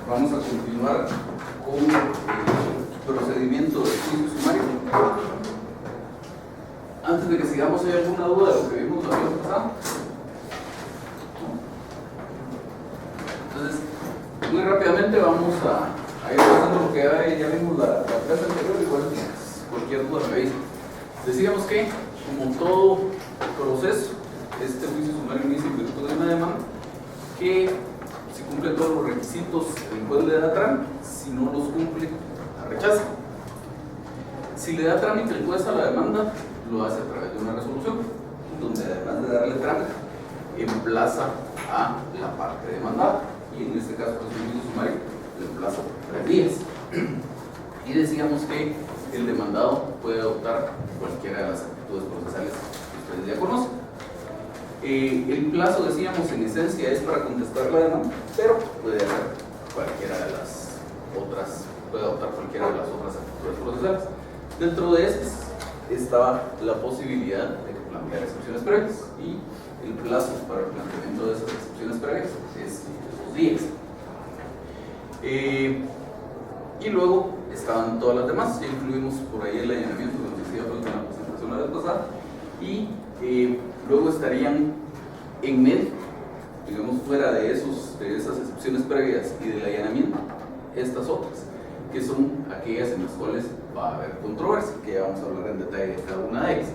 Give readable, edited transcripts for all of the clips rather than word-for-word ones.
Vamos a continuar con el procedimiento de juicio sumario. Antes de que sigamos, ¿hay alguna duda de lo que vimos la vez pasada? Entonces, muy rápidamente vamos a ir pasando lo que ya vimos la clase anterior, igual cualquier duda me avisa. Decíamos que, como todo proceso, este juicio sumario inicia en virtud de una demanda que, si cumple todos los requisitos, el juez le da trámite. Si no los cumple, la rechaza. Si le da trámite el juez a la demanda, lo hace a través de una resolución, donde además de darle trámite, emplaza a la parte demandada, y en este caso, pues, el juicio sumario le emplaza 3 días. Y decíamos que el demandado puede adoptar cualquiera de las actitudes procesales que ustedes ya conocen. El plazo, decíamos, en esencia es para contestar la demanda, pero puede hacer cualquiera de las otras, puede adoptar cualquiera de las otras actitudes procesales. Dentro de esas estaba la posibilidad de plantear excepciones previas, y el plazo para el planteamiento de esas excepciones previas es 2 días. Y luego estaban todas las demás, ya incluimos por ahí el allanamiento que nos decía en la presentación la vez pasada, y luego estarían en medio, digamos, fuera de esas excepciones previas y del allanamiento, estas otras, que son aquellas en las cuales va a haber controversia, que ya vamos a hablar en detalle de cada una de ellas.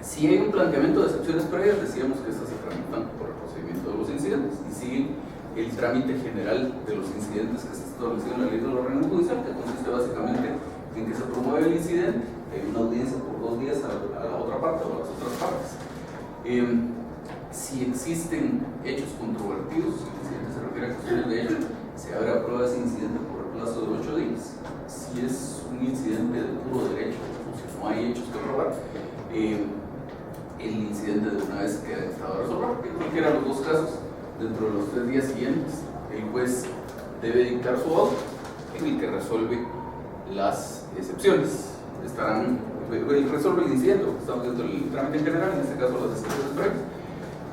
Si hay un planteamiento de excepciones previas, decíamos que estas se tramitan por el procedimiento de los incidentes y siguen el trámite general de los incidentes que se estableció en la ley del órgano judicial, que consiste básicamente en que se promueve el incidente, hay una audiencia por 2 días a la otra parte o a las otras partes. Si existen hechos controvertidos, el incidente se refiere a cuestiones de hecho, se abre a prueba ese incidente por el plazo de 8 días. Si es un incidente de puro derecho, o si no hay hechos que probar, el incidente de una vez queda en estado de resolver, porque en cualquiera de los dos casos, dentro de los 3 días siguientes, el juez debe dictar su auto en el que resuelve las excepciones. Resuelve el incidente, porque estamos viendo el trámite en general, en este caso las excepciones previas,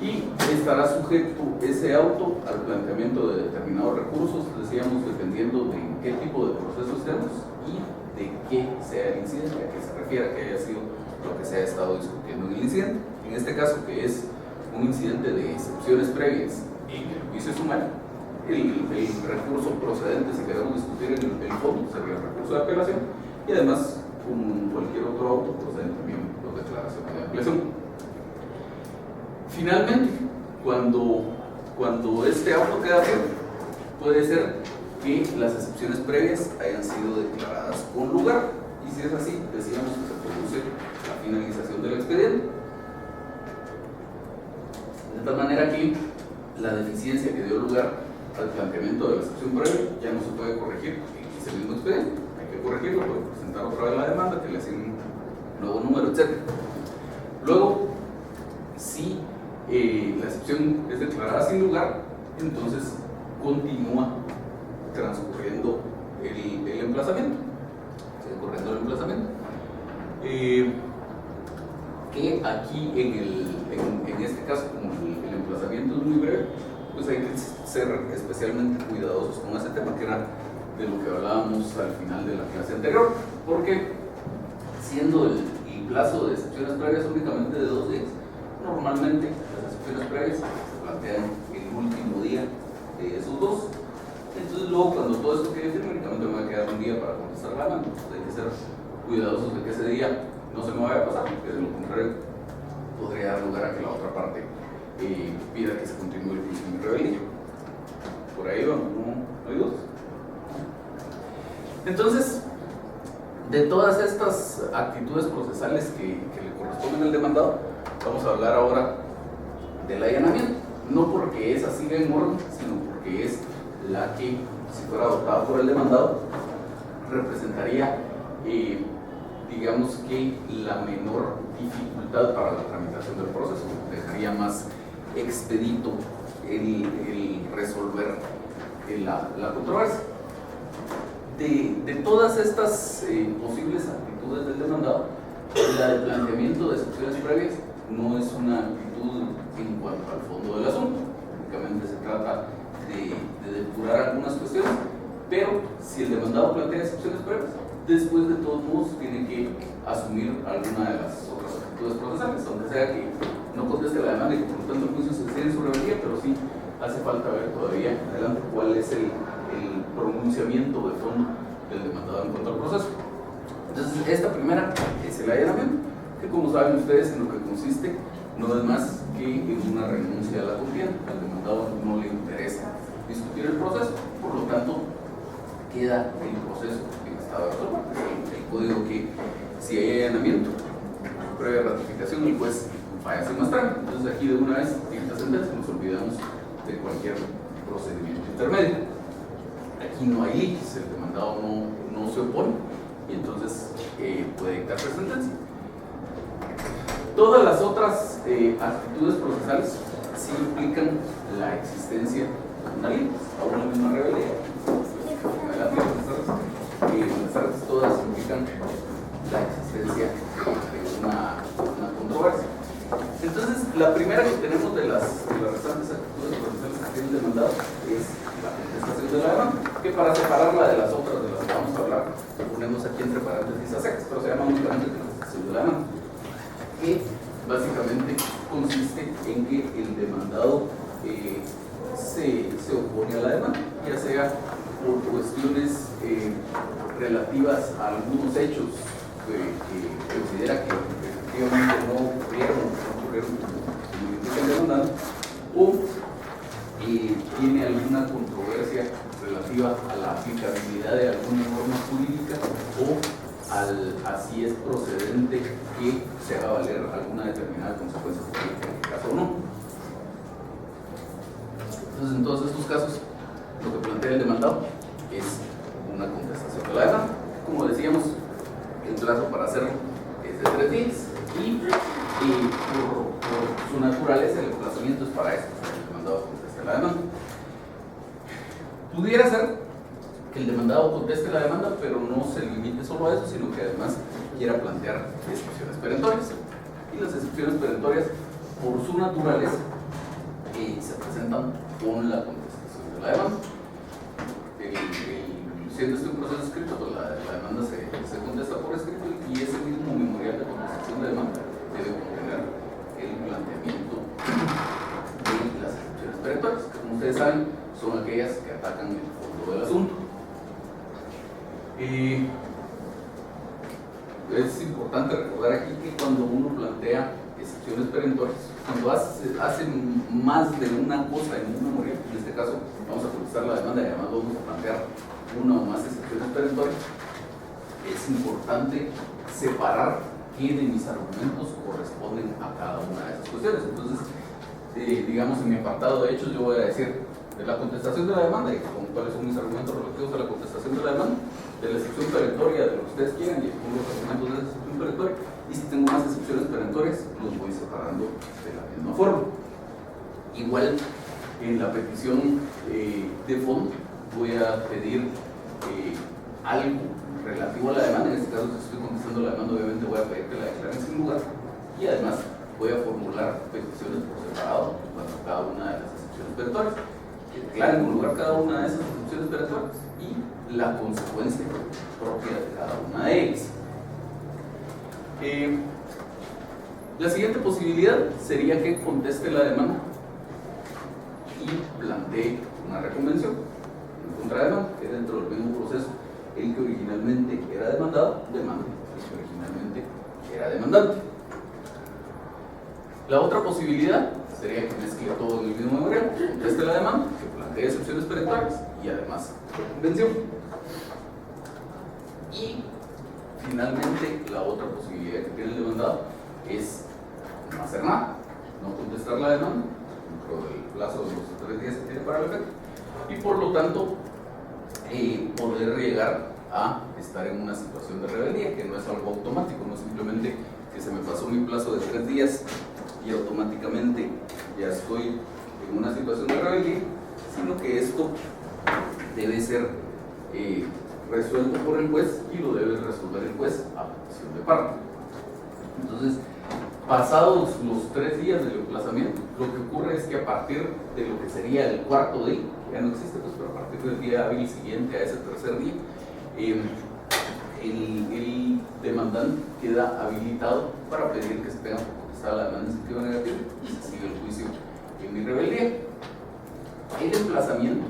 y estará sujeto ese auto al planteamiento de determinados recursos, decíamos, dependiendo de qué tipo de proceso estemos y de qué sea el incidente, a qué se refiere, a qué haya sido lo que se ha estado discutiendo en el incidente. En este caso, que es un incidente de excepciones previas en el juicio sumario, el recurso procedente, si queremos discutir en el fondo, sería el recurso de apelación, y además, como cualquier otro auto, proceden también las declaraciones de ampliación. Finalmente, cuando este auto queda firme, puede ser que las excepciones previas hayan sido declaradas con lugar, y si es así, decíamos que se produce la finalización del expediente. De tal manera que la deficiencia que dio lugar al planteamiento de la excepción previa ya no se puede corregir en ese mismo expediente, hay que corregirlo, puede presentar otra vez la demanda, que le asignen un nuevo número, etc. Luego, si la excepción es declarada sin lugar, entonces continúa transcurriendo el emplazamiento, sigue corriendo el emplazamiento. Que aquí en este caso, como el emplazamiento es muy breve, pues hay que ser especialmente cuidadosos con ese tema, que era de lo que hablábamos al final de la clase anterior, porque siendo el plazo de excepciones previas únicamente de 2 días, normalmente las excepciones previas se plantean el último día de esos 2. Entonces luego, cuando todo esto quede firme, únicamente me va a quedar un día para contestar la demanda. Hay que ser cuidadosos de que ese día no se me vaya a pasar, porque de lo contrario podría dar lugar a que la otra parte pida que se continúe el juicio en rebeldía. Por ahí vamos, ¿no hay dudas? Entonces, de todas estas actitudes procesales que le corresponden al demandado, vamos a hablar ahora del allanamiento. No porque esa siga en orden, sino porque es la que, si fuera adoptada por el demandado, representaría, digamos que, la menor dificultad para la tramitación del proceso. Dejaría más expedito el resolver la controversia. De todas estas posibles actitudes del demandado, la del planteamiento de excepciones previas no es una actitud en cuanto al fondo del asunto. Únicamente se trata de depurar algunas cuestiones, pero si el demandado plantea excepciones previas, después de todos modos tiene que asumir alguna de las otras actitudes procesales, aunque sea que no conteste la demanda y por lo tanto el juicio se decide en su rebeldía, pero sí hace falta ver todavía adelante cuál es el pronunciamiento de fondo del demandado en cuanto al proceso. Entonces, esta primera es el allanamiento, que como saben ustedes en lo que consiste no es más que en una renuncia a la contienda. Al demandado no le interesa discutir el proceso, por lo tanto queda el proceso en estado de reserva. El código que si hay allanamiento, previa ratificación, el juez falla sin más trámite. Entonces aquí de una vez en esta sentencia nos olvidamos de cualquier procedimiento intermedio. Aquí no hay litis, el demandado no se opone y entonces puede dictarse sentencia. Todas las otras actitudes procesales sí implican la existencia de una litis, aún la misma rebeldía. Las artes todas implican la existencia de una controversia. Entonces, la primera que tenemos de las restantes actitudes procesales que tiene el demandado es la contestación de la demanda, que para separarla de las otras de las que vamos a hablar, ponemos aquí entre paréntesis a secas, pero se llama únicamente contestación de la demanda, que básicamente consiste en que el demandado se opone a la demanda, ya sea por cuestiones relativas a algunos hechos que considera que efectivamente no ocurrieron como indica el demandado, o tiene alguna controversia relativa a la aplicabilidad de alguna norma jurídica o a si es procedente que se haga valer alguna determinada consecuencia jurídica en el caso o no. Entonces, en todos estos casos, lo que plantea el demandado es una contestación de la demanda. Como decíamos, el plazo para hacerlo es de 3 días y por su naturaleza el emplazamiento es para eso, el demandado conteste la demanda. Pudiera ser que el demandado conteste la demanda, pero no se limite solo a eso, sino que además quiera plantear excepciones perentorias. Y las excepciones perentorias, por su naturaleza, se presentan con la contestación de la demanda. Siendo este un proceso escrito, pues la demanda se contesta por escrito y ese mismo memorial de contestación de demanda debe contener el planteamiento de las excepciones perentorias, que como ustedes saben son aquellas que atacan el fondo del asunto. Es importante recordar aquí que cuando uno plantea excepciones perentorias, cuando hace más de una cosa en un memorial, en este caso vamos a contestar la demanda y además vamos a plantear una o más excepciones perentorias, es importante separar qué de mis argumentos corresponden a cada una de esas cuestiones. Entonces, digamos en mi apartado de hechos yo voy a decir de la contestación de la demanda y cuáles son mis argumentos relativos a la contestación de la demanda, de la excepción perentoria de lo que ustedes quieran y pongo los argumentos de esa excepción perentoria, y si tengo más excepciones perentorias los voy separando de la misma forma. Igual en la petición de fondo voy a pedir algo relativo a la demanda. En este caso, si estoy contestando la demanda, obviamente voy a pedir que la declaren sin lugar y además voy a formular peticiones por separado en cuanto a cada una de las excepciones perentorias, que declaren con lugar cada una de esas excepciones perentorias y la consecuencia propia de cada una de ellas. La siguiente posibilidad sería que conteste la demanda y plantee una reconvención en contra de la demanda, que dentro del mismo proceso el que originalmente era demandado, demanda el que originalmente era demandante. La otra posibilidad sería que mezcle todo en el mismo memorial, conteste la demanda, que plantee excepciones perentorias y además reconvención. Y finalmente la otra posibilidad que tiene el demandado es no hacer nada, no contestar la demanda dentro del plazo de los 3 días que tiene para el efecto y por lo tanto poder llegar a estar en una situación de rebeldía, que no es algo automático, no es simplemente que se me pasó mi plazo de 3 días y automáticamente ya estoy en una situación de rebeldía, sino que esto debe ser resuelto por el juez y lo debe resolver el juez a petición de parte. Entonces, Pasados los 3 días del emplazamiento, lo que ocurre es que a partir de lo que sería el cuarto día, que ya no existe, pues, pero a partir del día hábil siguiente a ese tercer día, el demandante queda habilitado para pedir que se tenga por contestada la demanda en sentido negativo y se sigue el juicio en mi rebeldía. El emplazamiento,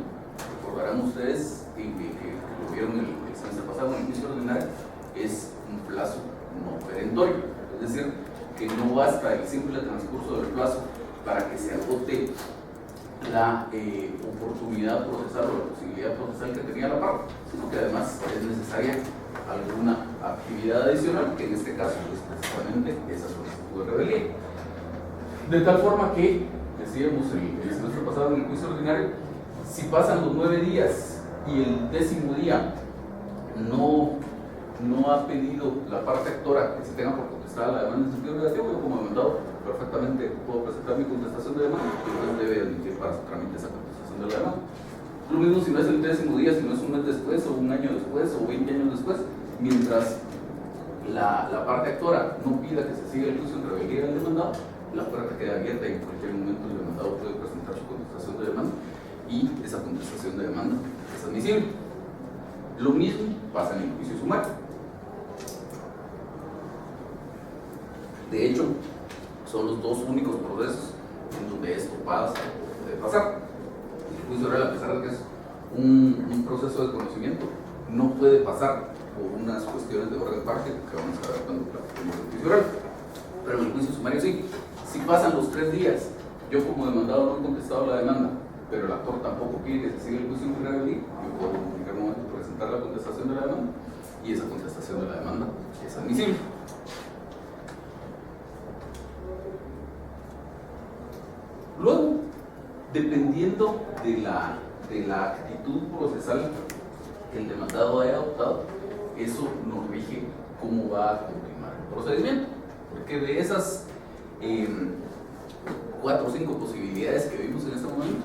recordarán ustedes que lo vieron el semestre pasado en el juicio ordinario, es un plazo no perentorio, es decir, que no basta el simple transcurso del plazo para que se agote la oportunidad procesal o la posibilidad procesal que tenía la parte, sino que además es necesaria alguna actividad adicional, que en este caso es precisamente esa solicitud de rebeldía. De tal forma que, decíamos el semestre pasado en el juicio ordinario, si pasan los 9 días y el 10º día no ha pedido la parte actora que se tenga por contestada la demanda en sentido negativo, yo como demandado perfectamente puedo presentar mi contestación de demanda y entonces debe admitir para su trámite esa contestación de la demanda. Lo mismo si no es el 10º día, si no es un mes después o un año después o 20 años después, mientras la parte actora no pida que se siga el juicio en rebeldía del demandado, la puerta queda abierta y en cualquier momento el demandado puede presentar su contestación de demanda y esa contestación de demanda es admisible. Lo mismo pasa en el juicio sumario. De hecho, son los dos únicos procesos en donde esto puede pasar. El juicio oral, a pesar de que es un proceso de conocimiento, no puede pasar por unas cuestiones de orden práctico que vamos a ver cuando platiquemos del juicio oral. Pero en el juicio sumario sí. Si pasan los 3 días, yo como demandado no he contestado la demanda, pero el actor tampoco quiere que se siga el juicio en rebeldía, yo puedo en cualquier momento presentar la contestación de la demanda y esa contestación de la demanda es admisible. Luego, dependiendo de la actitud procesal que el demandado haya adoptado, eso nos rige cómo va a continuar el procedimiento. Porque de esas 4 o 5 posibilidades que vimos en este momento,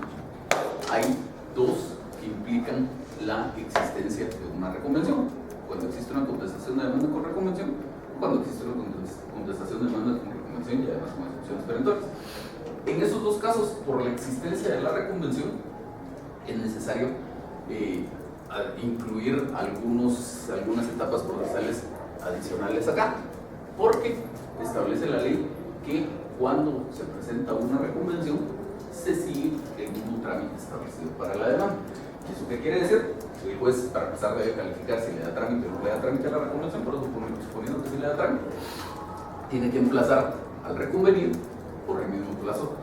hay 2 que implican la existencia de una reconvención. Cuando existe una contestación de demanda con reconvención, o cuando existe una contestación de demanda con reconvención y además con excepciones perentorias. En esos 2 casos, por la existencia de la reconvención, es necesario incluir algunas etapas procesales adicionales acá, porque establece la ley que cuando se presenta una reconvención se sigue el mismo trámite establecido para la demanda. ¿Eso qué quiere decir? El juez, para empezar, debe calificar si le da trámite o no le da trámite a la reconvención, pero suponiendo que sí le da trámite, tiene que emplazar al reconvenido por el mismo plazo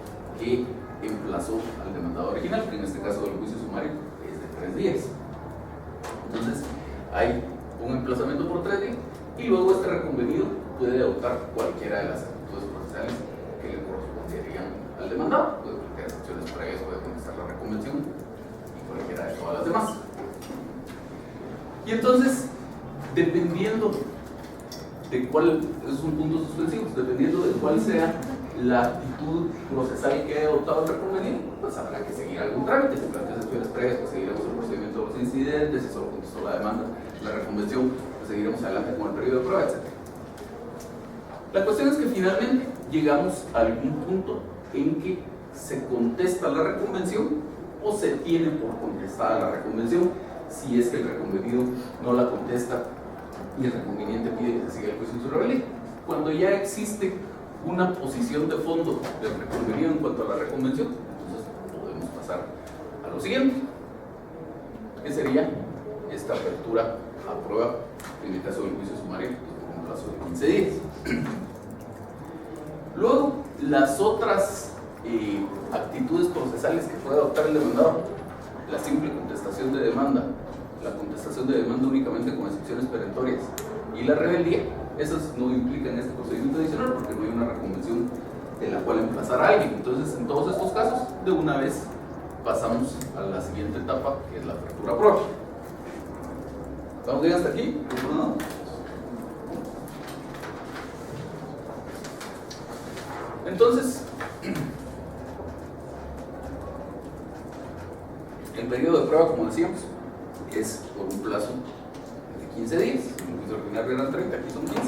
que emplazó al demandado original, que en este caso del juicio sumario es de 3 días. Entonces, hay un emplazamiento por 3 días y luego este reconvenido puede adoptar cualquiera de las actitudes procesales que le corresponderían al demandado. Puede plantear excepciones previas, puede contestar la reconvención y cualquiera de todas las demás. Y entonces, dependiendo de cuál, es un punto suspensivo, dependiendo de cuál sea la actitud procesal que haya adoptado el reconvenido, pues habrá que seguir algún trámite. Si plantea excepciones previas, pues seguiremos el procedimiento de los incidentes. Si solo contestó la demanda, la reconvención, pues seguiremos adelante con el periodo de prueba, etc. La cuestión es que finalmente llegamos a algún punto en que se contesta la reconvención o se tiene por contestada la reconvención, si es que el reconvenido no la contesta y el reconveniente pide que se siga el juicio en su rebeldía. Cuando ya existe una posición de fondo del reconvenido en cuanto a la reconvención, entonces podemos pasar a lo siguiente, que sería esta apertura a prueba en el caso del juicio sumario por un plazo de 15 días. Luego, las otras actitudes procesales que puede adoptar el demandado, la simple contestación de demanda, la contestación de demanda únicamente con excepciones perentorias y la rebeldía, esas no implican este procedimiento adicional porque no hay una reconvención de la cual emplazar a alguien. Entonces, en todos estos casos, de una vez pasamos a la siguiente etapa, que es la apertura a prueba. ¿Estamos bien hasta aquí? ¿No? Entonces, el periodo de prueba, como decíamos, es por un plazo de 15 días. En el juicio ordinario eran 30, aquí son 15.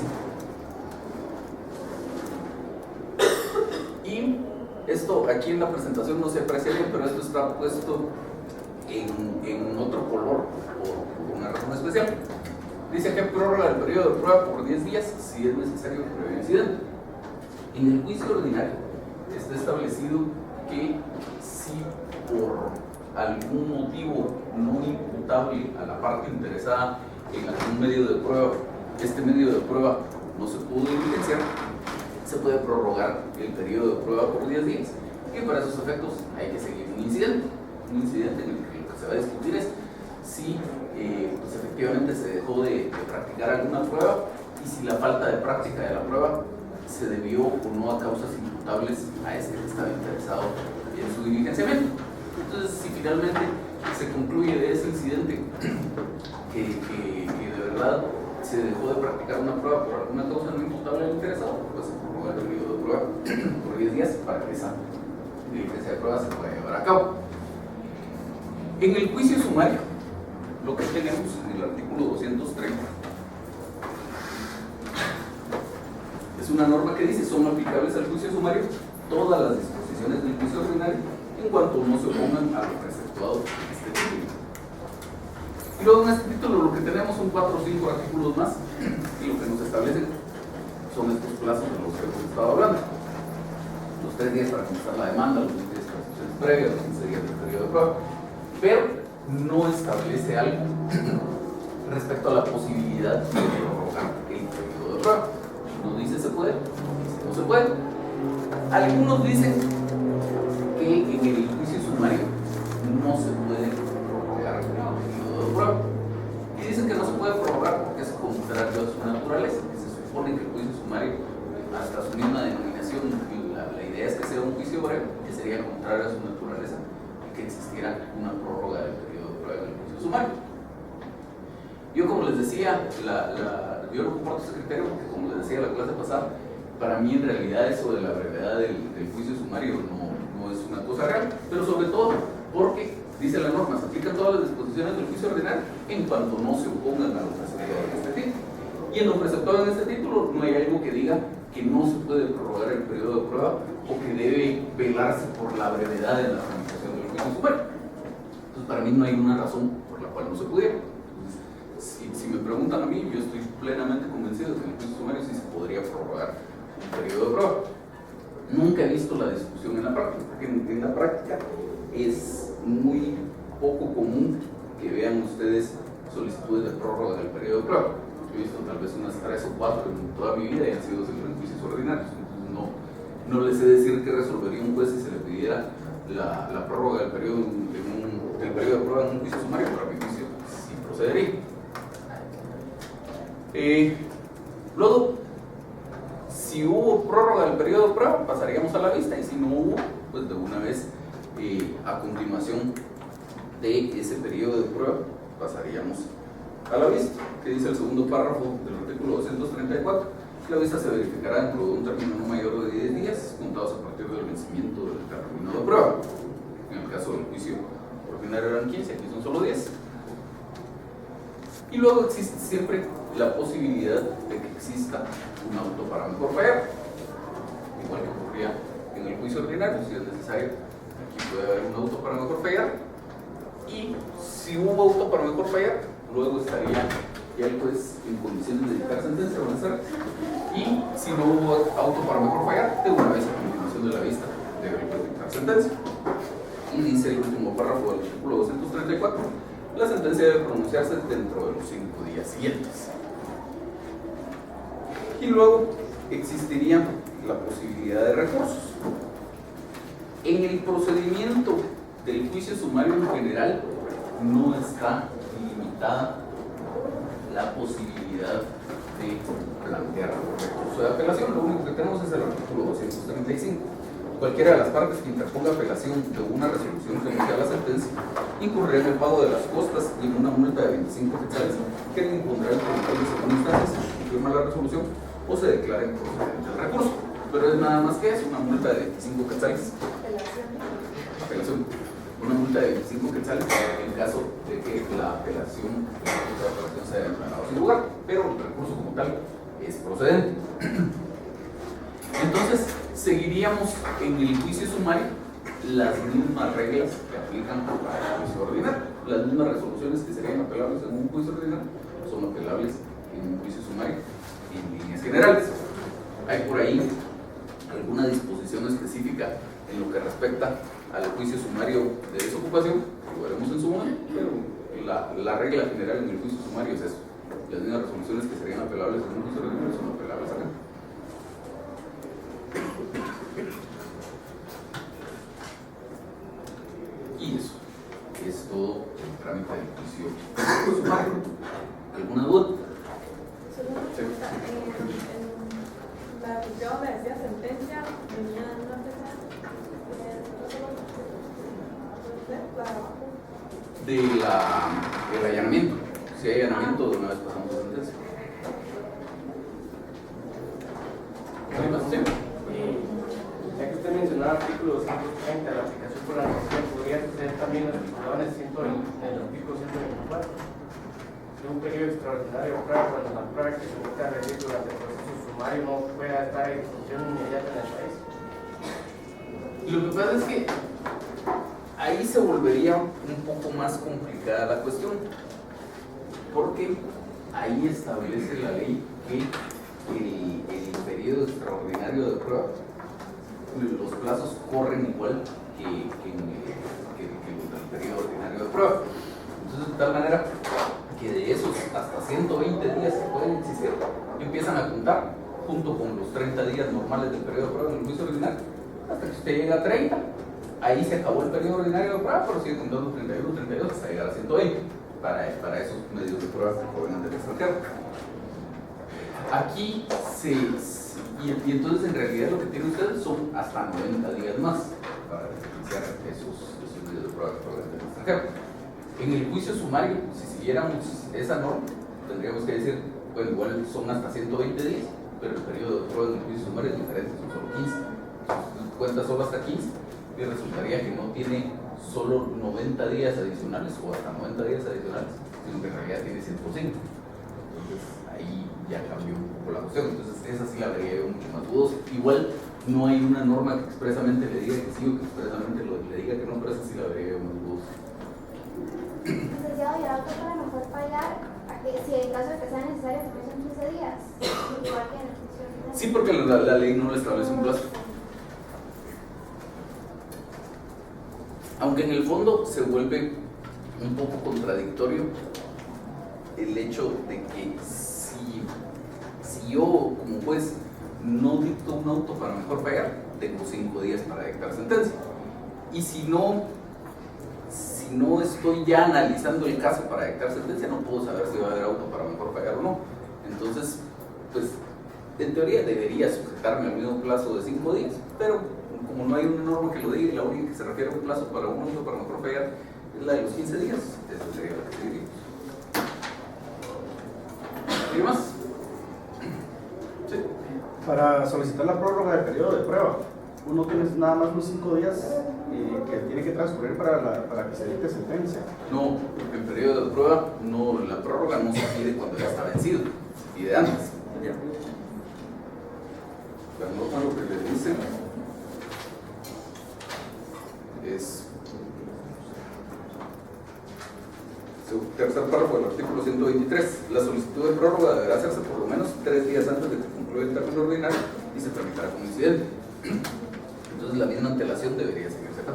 Esto aquí en la presentación no se aprecia bien, pero esto está puesto en otro color por una razón especial. Dice que prórroga del periodo de prueba por 10 días si es necesario previo incidente. En el juicio ordinario está establecido que si por algún motivo no imputable a la parte interesada en algún medio de prueba, este medio de prueba no se pudo diligenciar, se puede prorrogar el periodo de prueba por 10 días. Y para esos efectos hay que seguir un incidente en el que lo que se va a discutir es si pues efectivamente se dejó de practicar alguna prueba y si la falta de práctica de la prueba se debió o no a causas imputables a este que estaba interesado en su diligenciamiento. Entonces, si finalmente se concluye de ese incidente que de verdad se dejó de practicar una prueba por alguna causa no imputable al interesado, pues se prorroga el periodo de prueba por 10 días para que esa diligencia de prueba se pueda llevar a cabo. En el juicio sumario, lo que tenemos en el artículo 230 es una norma que dice: son aplicables al juicio sumario todas las disposiciones del juicio ordinario en cuanto no se opongan a lo preceptuado en este título. Y luego en este título lo que tenemos son 4 o 5 artículos más, y lo que nos establecen son estos plazos de los que hemos estado hablando: los 3 días para contestar la demanda, los 20 días para sesiones previas, los 15 días del periodo de prueba, pero no establece algo respecto a la posibilidad de prorrogar el periodo de prueba. Nos dice se puede, dice no se puede. Algunos dicen que en el juicio sumario no se puede prorrogar el periodo de prueba, y dicen que no se puede prorrogar porque es contrario a su naturaleza, que se supone que el juicio sumario, hasta su misma denominación, la idea es que sea un juicio breve, que sería contrario a su naturaleza y que existiera una prórroga del periodo de prueba en el juicio sumario. Yo, como les decía, yo no comparto ese criterio porque, como les decía la clase pasada, para mí en realidad eso de la brevedad del juicio sumario no es una cosa real, pero sobre todo porque dice la norma: se aplican todas las disposiciones del juicio ordinario en cuanto no se opongan a lo preceptuado en este título. Y en lo preceptuado en este título no hay algo que diga que no se puede prorrogar el periodo de prueba o que debe velarse por la brevedad en la tramitación del juicio sumario. Entonces, para mí no hay una razón por la cual no se pudiera. Si me preguntan a mí, yo estoy plenamente convencido de que en el juicio sumario sí se podría prorrogar un periodo de prueba. Nunca he visto la discusión en la práctica, porque en la práctica es muy poco común que vean ustedes solicitudes de prórroga del periodo de prueba. He visto tal vez unas 3 o 4 en toda mi vida y han sido siempre en juicios ordinarios. Entonces no les sé decir qué resolvería un juez si se le pidiera la prórroga del periodo de prueba en un juicio sumario. Para mi juicio sí procedería. Luego, si hubo prórroga del periodo de prueba, pasaríamos a la vista, y si no hubo, pues de una vez a continuación de ese periodo de prueba pasaríamos a la vista. Que dice el segundo párrafo del artículo 234: la vista se verificará dentro de un término no mayor de 10 días contados a partir del vencimiento del término de prueba. En el caso del juicio ordinario eran 15, aquí son solo 10. Y luego existe siempre la posibilidad de que exista un auto para mejor fallar, igual que ocurría en el juicio ordinario. Si es necesario, aquí puede haber un auto para mejor fallar, y si hubo auto para mejor fallar, luego estaría ya el juez en condiciones de dictar sentencia, y si no hubo auto para mejor fallar, de una vez a continuación de la vista debe el juez dictar sentencia. Y dice el último párrafo del artículo 234: la sentencia debe pronunciarse dentro de los 5 días siguientes. Y luego existiría la posibilidad de recursos. En el procedimiento del juicio sumario en general no está limitada la posibilidad de plantear recurso de apelación. Lo único que tenemos es el artículo 235. Cualquiera de las partes que interponga apelación de una resolución que emite la sentencia incurrirá en el pago de las costas y en una multa de 25 quetzales que le impondrá el tribunal de segunda instancia si confirma la resolución o se declara improcedente el recurso. Pero es nada más que eso, una multa de 25 quetzales. Apelación. Una multa de 25 quetzales en caso de que la apelación se haya declarado sin lugar, pero el recurso como tal es procedente. Entonces, seguiríamos en el juicio sumario las mismas reglas que aplican para el juicio ordinario. Las mismas resoluciones que serían apelables en un juicio ordinario son apelables en un juicio sumario en líneas generales. Hay por ahí alguna disposición específica en lo que respecta al juicio sumario de desocupación, lo veremos en su momento, pero la regla general en el juicio sumario es eso. Las mismas resoluciones que serían apelables en un juicio ordinario son apelables acá. Y eso es todo el trámite del juicio sumario. ¿Alguna duda? Solo una pregunta. En la función me decía sentencia, venía en una fecha del allanamiento. Si hay allanamiento, de una vez pasamos a sentencia. ¿Sí? Ya que usted mencionó el artículo 230, la aplicación por la normativa, podría ser también articulado en el artículo 124. De un periodo extraordinario de prueba cuando la prueba que se busca rendir durante el proceso sumario no pueda estar en ejecución inmediata en el país. Lo que pasa es que ahí se volvería un poco más complicada la cuestión, porque ahí establece la ley que el periodo extraordinario de prueba, los plazos corren igual que los del periodo ordinario de prueba. Entonces, de tal manera que de esos hasta 120 días que pueden existir, empiezan a contar junto con los 30 días normales del periodo de prueba en el juicio ordinario, hasta que usted llega a 30. Ahí se acabó el periodo ordinario de prueba, pero sigue contando 31, 32 hasta llegar a 120 para esos medios de prueba que provengan del extranjero. Aquí y entonces en realidad lo que tienen ustedes son hasta 90 días más para diferenciar esos medios de prueba que provengan del extranjero. En el juicio sumario, si siguiéramos esa norma, tendríamos que decir, bueno, igual son hasta 120 días, pero el periodo de prueba en el juicio sumario es diferente, son solo 15. Entonces, cuenta solo hasta 15 y resultaría que no tiene solo 90 días adicionales o hasta 90 días adicionales, sino que en realidad tiene 105. Entonces ahí ya cambió un poco la cuestión. Entonces esa sí la vería yo mucho más dudosa. Igual no hay una norma que expresamente le diga que sí o que expresamente le diga que no, pero esa sí la vería yo más dudosa. Licenciado, y ahora para mejor pagar, si en caso de que sea necesario, que son 15 días, igual que en el juicio ordinario. Sí, porque la ley no le establece un plazo. Aunque en el fondo se vuelve un poco contradictorio el hecho de que si yo como juez no dicto un auto para mejor pagar, tengo 5 días para dictar sentencia. Y si no estoy ya analizando el caso para dictar sentencia, no puedo saber si va a haber auto para mejor pagar o no. Entonces, pues, en teoría debería sujetarme al mismo plazo de 5 días, pero como no hay una norma que lo diga y la única que se refiere a un plazo para un auto para mejor pagar es la de los 15 días, eso sería lo que seguiríamos. ¿Alguien más? Sí. Para solicitar la prórroga del periodo de prueba, uno tiene nada más los 5 días que tiene que transcurrir para que se dicte sentencia. No, porque el periodo de prueba, no, la prórroga no se pide cuando ya está vencido, se pide antes. La norma lo que le dice es tercer párrafo del artículo 123. La solicitud de prórroga deberá hacerse por lo menos 3 días antes de que concluya el término ordinario y se tramitará como incidente. Entonces la misma antelación debería seguirse acá.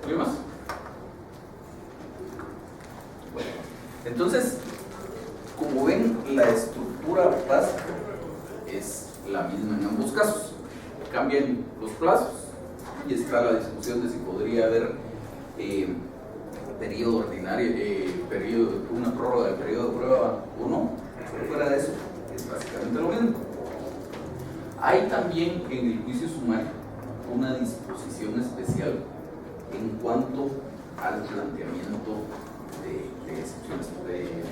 ¿Algo más? Bueno, entonces, como ven, la estructura básica es la misma en ambos casos. Cambian los plazos y está la discusión de si podría haber periodo ordinario, una prórroga del periodo de prueba o no. Pero fuera de eso, es básicamente lo mismo. Hay también en el juicio sumario una disposición especial en cuanto al planteamiento de excepciones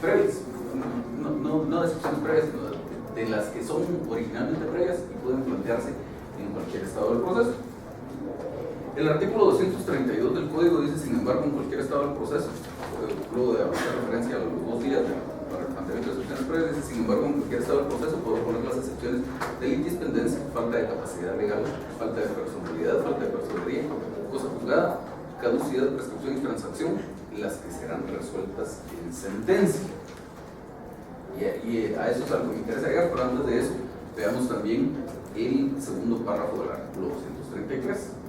previas. No de excepciones previas, sino de las que son originalmente previas y pueden plantearse en cualquier estado del proceso. El artículo 232 del código dice, sin embargo, en cualquier estado del proceso, luego de hacer referencia a los 2 días para planteamiento de excepciones previas, dice, sin embargo, en cualquier estado del proceso puedo poner las excepciones de indispendencia, falta de capacidad legal, falta de personalidad, falta de personería, cosa juzgada, caducidad, prescripción y transacción, las que serán resueltas en sentencia. Y a eso es algo que me interesa llegar, pero antes de eso, veamos también el segundo párrafo del artículo 233.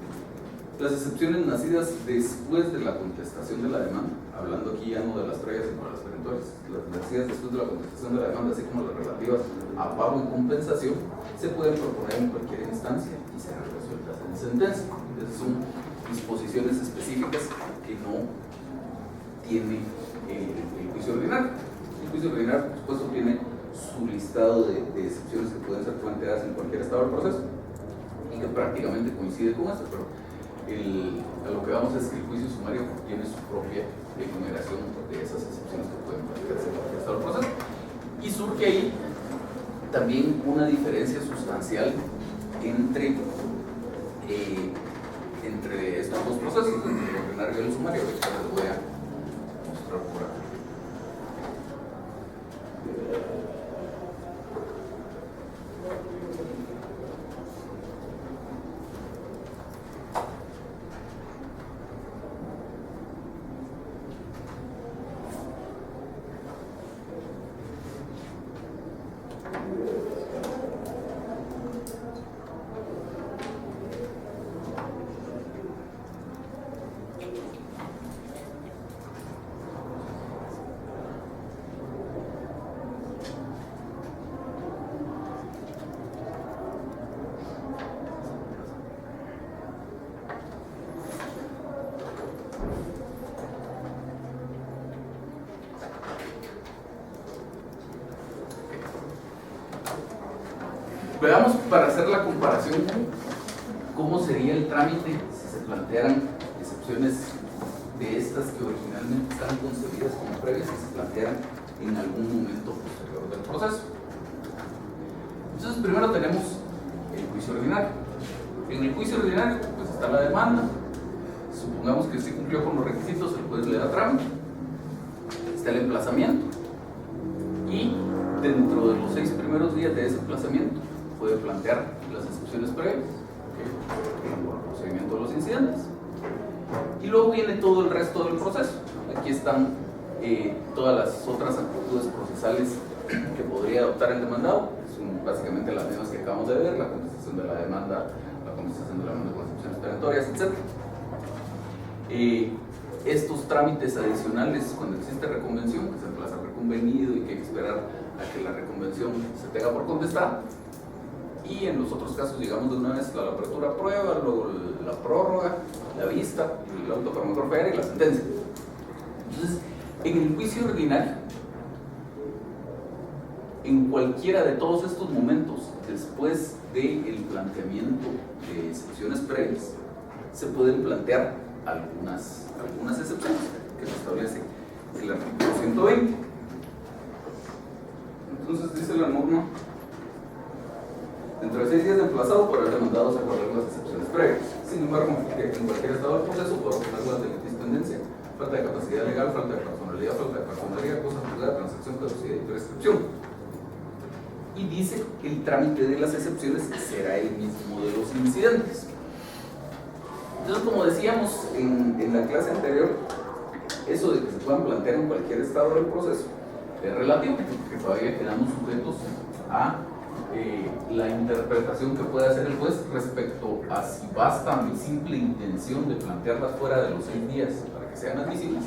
Las excepciones nacidas después de la contestación de la demanda, hablando aquí ya no de las previas sino de las perentorias, las nacidas después de la contestación de la demanda, así como las relativas a pago y compensación, se pueden proponer en cualquier instancia y serán resueltas en sentencia. Esas son disposiciones específicas que no tiene el juicio ordinario. El juicio ordinario, por supuesto, tiene su listado de excepciones que pueden ser planteadas en cualquier estado del proceso y que prácticamente coincide con esto, pero a lo que vamos es que el juicio sumario tiene su propia enumeración de esas excepciones que pueden plantearse en cualquier estado del proceso. Y surge ahí también una diferencia sustancial entre estos dos procesos, entre el ordinario y el sumario, que les voy a mostrar por aquí. Veamos, para hacer la comparación, cómo sería el trámite si se plantearan excepciones de estas que originalmente están concebidas como previas y se plantearan en algún momento posterior del proceso. Entonces, primero tenemos el juicio ordinario. En el juicio ordinario, pues está la demanda. Supongamos que se cumplió con los requisitos, el juez le da trámite. Está el emplazamiento. Y dentro de los 6 primeros días de ese emplazamiento, puede plantear las excepciones previas, por el procedimiento de los incidentes. Y luego viene todo el resto del proceso. Aquí están todas las otras actitudes procesales que podría adoptar el demandado. Son básicamente las mismas que acabamos de ver: la contestación de la demanda, la contestación de la demanda con excepciones perentorias, etc. Estos trámites adicionales, cuando existe reconvención, que se emplaza reconvenido y que hay que esperar a que la reconvención se tenga por contestada. Y en los otros casos llegamos de una vez a la apertura a prueba, luego la prórroga, la vista, el auto para mejor fallar y la sentencia. Entonces, en el juicio ordinario, en cualquiera de todos estos momentos, después del planteamiento de excepciones previas, se pueden plantear algunas excepciones que se establece el artículo 120. Entonces dice la norma: dentro de 6 días de emplazado por el demandado se acordarán las excepciones previas. Sin embargo, en cualquier estado del proceso puede poner las de indispendencia, falta de capacidad legal, falta de personalidad, cosa juzgada, transacción, caducidad y prescripción. Y dice que el trámite de las excepciones será el mismo de los incidentes. Entonces, como decíamos en la clase anterior, eso de que se puedan plantear en cualquier estado del proceso es relativo, porque todavía quedamos sujetos a la interpretación que puede hacer el juez respecto a si basta mi simple intención de plantearlas fuera de los 6 días para que sean admisibles,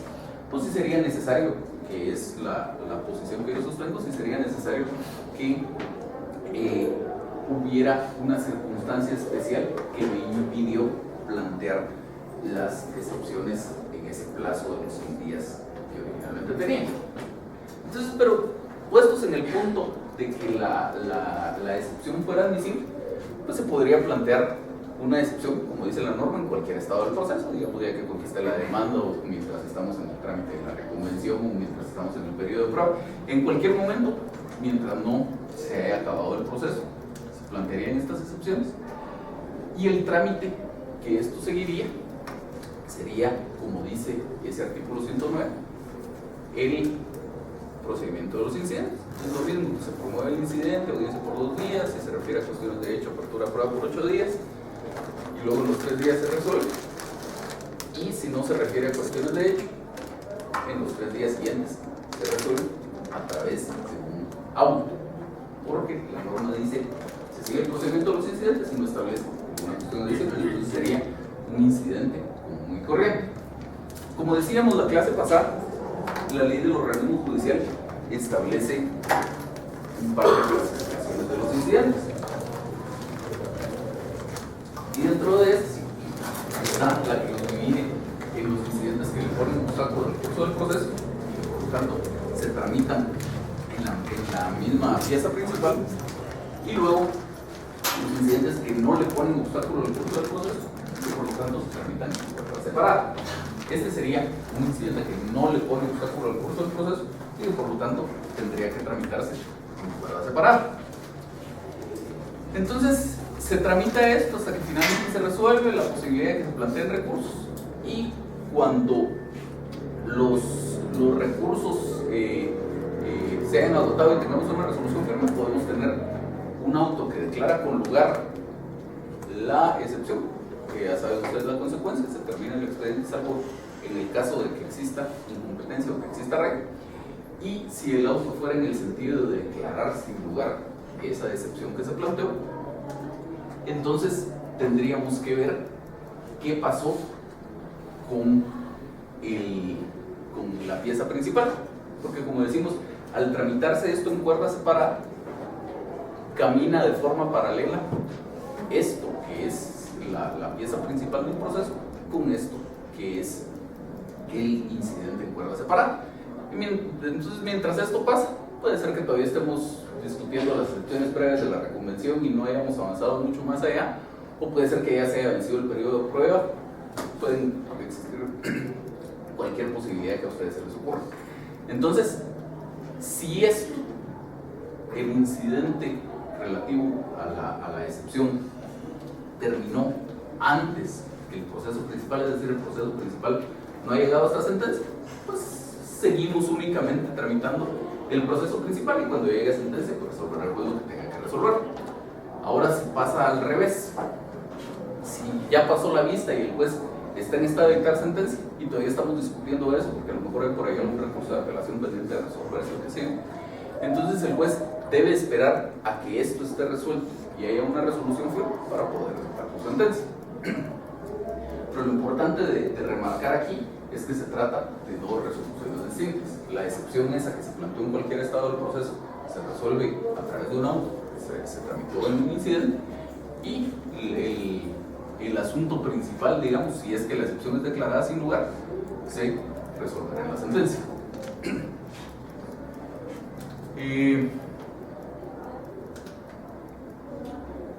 pues sí sería necesario, que es la posición que yo sostengo, sí sería necesario que hubiera una circunstancia especial que me impidió plantear las excepciones en ese plazo de los 100 días que originalmente tenía. Entonces, pero puestos en el punto de que la excepción fuera admisible, pues se podría plantear una excepción, como dice la norma, en cualquier estado del proceso, digamos, ya que conquiste la demanda o mientras estamos en el trámite de la reconvención o mientras estamos en el periodo de prueba, en cualquier momento, mientras no se haya acabado el proceso, se plantearían estas excepciones. Y el trámite que esto seguiría sería, como dice ese artículo 109, el procedimiento de los incidentes. Es lo mismo, se promueve el incidente, audiencia por 2 días, si se refiere a cuestiones de hecho, apertura a prueba por 8 días, y luego en los 3 días se resuelve. Y si no se refiere a cuestiones de hecho, en los 3 días siguientes se resuelve a través de un auto, porque la norma dice, se sigue el procedimiento de los incidentes y no establece una cuestión de incidente, entonces sería un incidente común y corriente. Como decíamos la clase pasada, la ley del organismo judicial establece un par de clasificaciones de los incidentes. Y dentro de esas está la que nos divide en los incidentes que le ponen obstáculo al curso del proceso, y por lo tanto se tramitan en la misma pieza principal, y luego los incidentes que no le ponen obstáculo al curso del proceso, y por lo tanto se tramitan en puerta separada. Este sería un incidente que no le pone obstáculo al curso del proceso y por lo tanto tendría que tramitarse en puerta separada. Entonces se tramita esto hasta que finalmente se resuelve la posibilidad de que se planteen recursos, y cuando los recursos se hayan adoptado y tengamos una resolución firme, podemos tener un auto que declara con lugar la excepción, que ya saben ustedes la consecuencia, se termina el expediente, salvo en el caso de que exista incompetencia o que exista regla, y si el auto fuera en el sentido de declarar sin lugar esa excepción que se planteó, entonces tendríamos que ver qué pasó con la pieza principal, porque como decimos, al tramitarse esto en cuerda separada, camina de forma paralela esto que es la pieza principal del proceso con esto que es el incidente en cuerda separada. Entonces, mientras esto pasa, puede ser que todavía estemos discutiendo las excepciones previas de la reconvención y no hayamos avanzado mucho más allá, o puede ser que ya se haya vencido el periodo de prueba. Pueden existir cualquier posibilidad que a ustedes se les ocurra. Entonces, si esto, el incidente relativo a la excepción, terminó antes que el proceso principal, es decir, el proceso principal no ha llegado hasta sentencia, pues seguimos únicamente tramitando el proceso principal, y cuando llegue a sentencia, pues resolverá el juez lo que tenga que resolver. Ahora, si pasa al revés, si ya pasó la vista y el juez está en estado de dictar sentencia y todavía estamos discutiendo eso, porque a lo mejor hay por ahí algún recurso de apelación pendiente de resolverse o que sea, entonces el juez debe esperar a que esto esté resuelto y haya una resolución firme para poder dictar su sentencia. Pero lo importante de remarcar aquí es que se trata de 2 resoluciones distintas. La excepción esa que se planteó en cualquier estado del proceso se resuelve a través de un auto que se tramitó en un incidente, y el asunto principal, digamos, si es que la excepción es declarada sin lugar, se resolverá en la sentencia.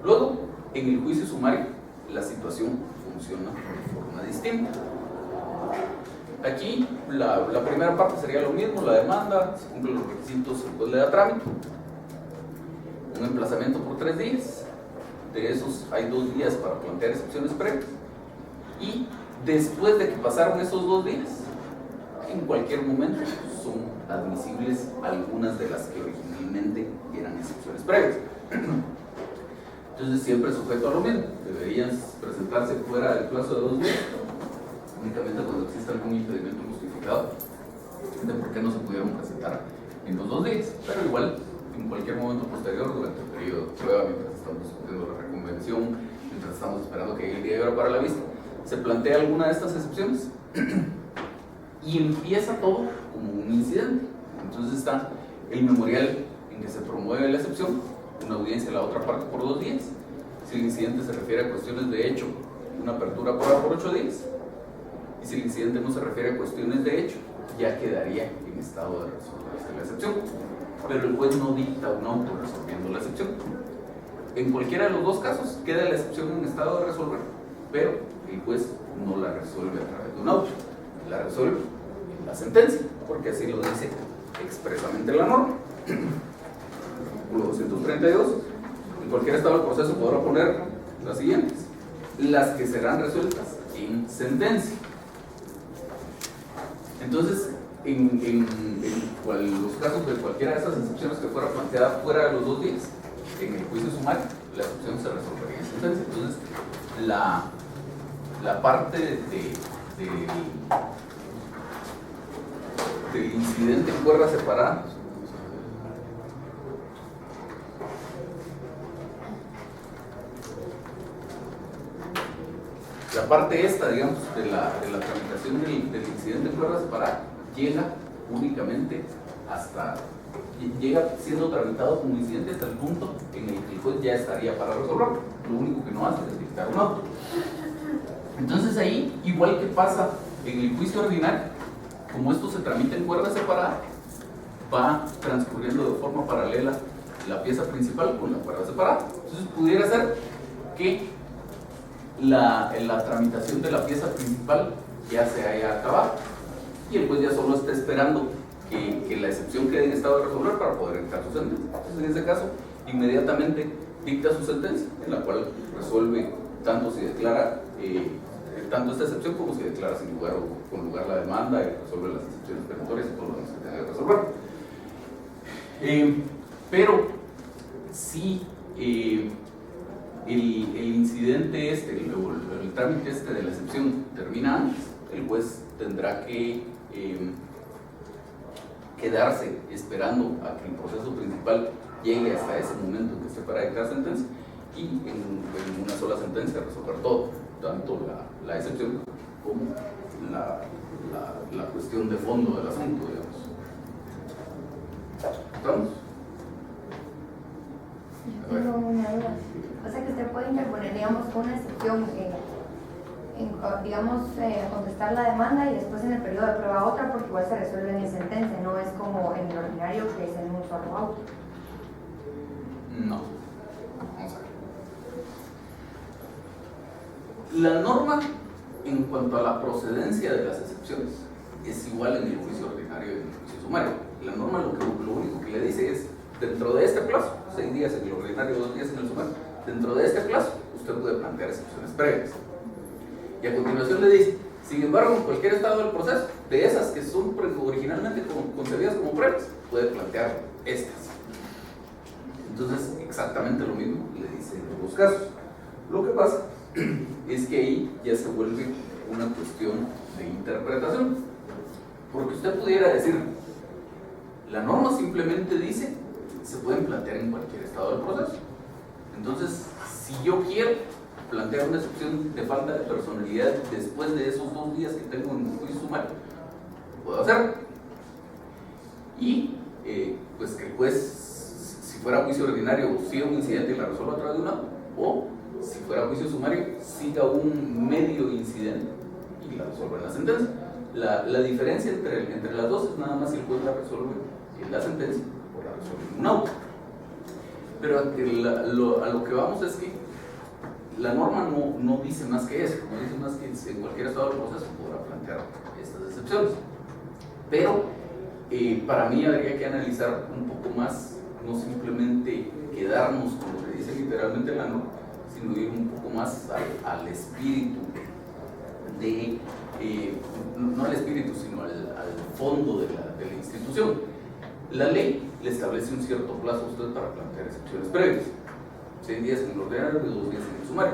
Luego, en el juicio sumario, la situación funciona de forma distinta. Aquí, la primera parte sería lo mismo, la demanda, se cumplen los requisitos, el juez le da trámite, un emplazamiento por 3 días, de esos hay 2 días para plantear excepciones previas, y después de que pasaron esos 2 días, en cualquier momento son admisibles algunas de las que originalmente eran excepciones previas. Entonces, siempre sujeto a lo mismo, deberían presentarse fuera del plazo de 2 días, únicamente cuando exista algún impedimento justificado de por qué no se pudieron presentar en los 2 días, pero igual en cualquier momento posterior durante el periodo de prueba, mientras estamos discutiendo la reconvención, mientras estamos esperando que llegue el día de hora para la vista, se plantea alguna de estas excepciones y empieza todo como un incidente. Entonces está el memorial en que se promueve la excepción, una audiencia en la otra parte por 2 días. Si el incidente se refiere a cuestiones de hecho, una apertura a prueba por 8 días. Y si el incidente no se refiere a cuestiones de hecho, ya quedaría en estado de resolverse la excepción. Pero el juez no dicta un auto resolviendo la excepción. En cualquiera de los 2 casos queda la excepción en estado de resolver, pero el juez no la resuelve a través de un auto, la resuelve en la sentencia, porque así lo dice expresamente la norma. Artículo 232. En cualquier estado del proceso podrá poner las siguientes: las que serán resueltas en sentencia. Entonces, los casos de cualquiera de esas excepciones que fuera planteada fuera de los 2 días, en el juicio sumario, la excepción se resolvería en sentencia. Entonces, la parte del incidente en cuerda separada, la parte esta, digamos, de la tramitación del incidente en cuerda separada llega únicamente llega siendo tramitado como incidente hasta el punto en el que el juez ya estaría para resolverlo. Lo único que no hace es dictar un auto. Entonces ahí, igual que pasa en el juicio ordinario, como esto se tramita en cuerda separada, va transcurriendo de forma paralela la pieza principal con la cuerda separada. Entonces pudiera ser que la tramitación de la pieza principal ya se haya acabado y el juez ya solo está esperando que la excepción quede en estado de resolver para poder dictar su sentencia. Entonces, en ese caso, inmediatamente dicta su sentencia, en la cual resuelve tanto si declara tanto esta excepción como si declara sin lugar o con lugar la demanda y resuelve las excepciones perentorias y todo lo que se tenga que resolver. Pero si el incidente el trámite de la excepción termina antes, el juez tendrá que quedarse esperando a que el proceso principal llegue hasta ese momento en que esté para dictar sentencia y en una sola sentencia resolver todo, tanto la excepción como la cuestión de fondo del asunto, digamos. ¿Estamos? Tengo una duda. O sea que usted puede interponer, digamos, una excepción digamos, contestar la demanda y después en el periodo de prueba otra, porque igual se resuelve en sentencia, no es como en el ordinario que es en un solo auto. No. Vamos a ver. La norma en cuanto a la procedencia de las excepciones es igual en el juicio ordinario y en el juicio sumario. La norma lo único que le dice es, dentro de este plazo, 6 días en el ordinario, 2 días en el sumario, dentro de este plazo usted puede plantear excepciones previas. Y a continuación le dice, sin embargo, en cualquier estado del proceso, de esas que son originalmente concebidas como previas, puede plantear estas. Entonces, exactamente lo mismo le dice en los dos casos. Lo que pasa es que ahí ya se vuelve una cuestión de interpretación. Porque usted pudiera decir, la norma simplemente dice, se pueden plantear en cualquier estado del proceso. Entonces, si yo quiero plantear una excepción de falta de personalidad después de esos 2 días que tengo en el juicio sumario, puedo hacerlo. Y pues que el juez, si fuera juicio ordinario, siga un incidente y la resuelva a través de una, o si fuera juicio sumario, siga un medio incidente y la resuelva en la sentencia. La diferencia entre las dos es nada más si el juez la resuelve en la sentencia o la resuelve en un auto. Pero a lo que vamos es que la norma no dice más que eso, no dice más que en cualquier estado del proceso podrá plantear estas excepciones. Pero para mí habría que analizar un poco más, no simplemente quedarnos con lo que dice literalmente la norma, sino ir un poco más al espíritu no al espíritu, sino al fondo de la institución. La ley le establece un cierto plazo a usted para plantear excepciones previas. 6 días en el ordinario y 2 días en el sumario.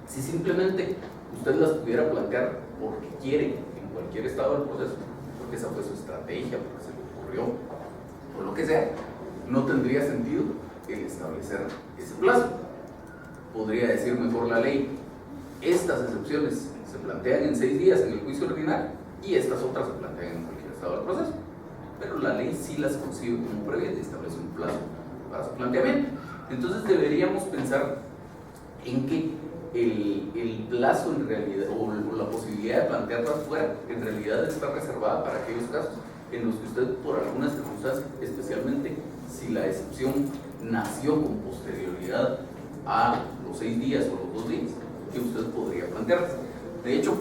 Si simplemente usted las pudiera plantear porque quiere en cualquier estado del proceso, porque esa fue su estrategia, porque se le ocurrió, o lo que sea, no tendría sentido el establecer ese plazo. Podría decir mejor la ley, estas excepciones se plantean en 6 días en el juicio ordinario y estas otras se plantean en cualquier estado del proceso. Pero la ley sí las concibe como previas y establece un plazo para su planteamiento. Entonces deberíamos pensar en que el plazo en realidad, o la posibilidad de plantearlas fuera, en realidad está reservada para aquellos casos en los que usted, por algunas circunstancias, especialmente si la excepción nació con posterioridad a los 6 días o los 2 días, que usted podría plantearlas. De hecho,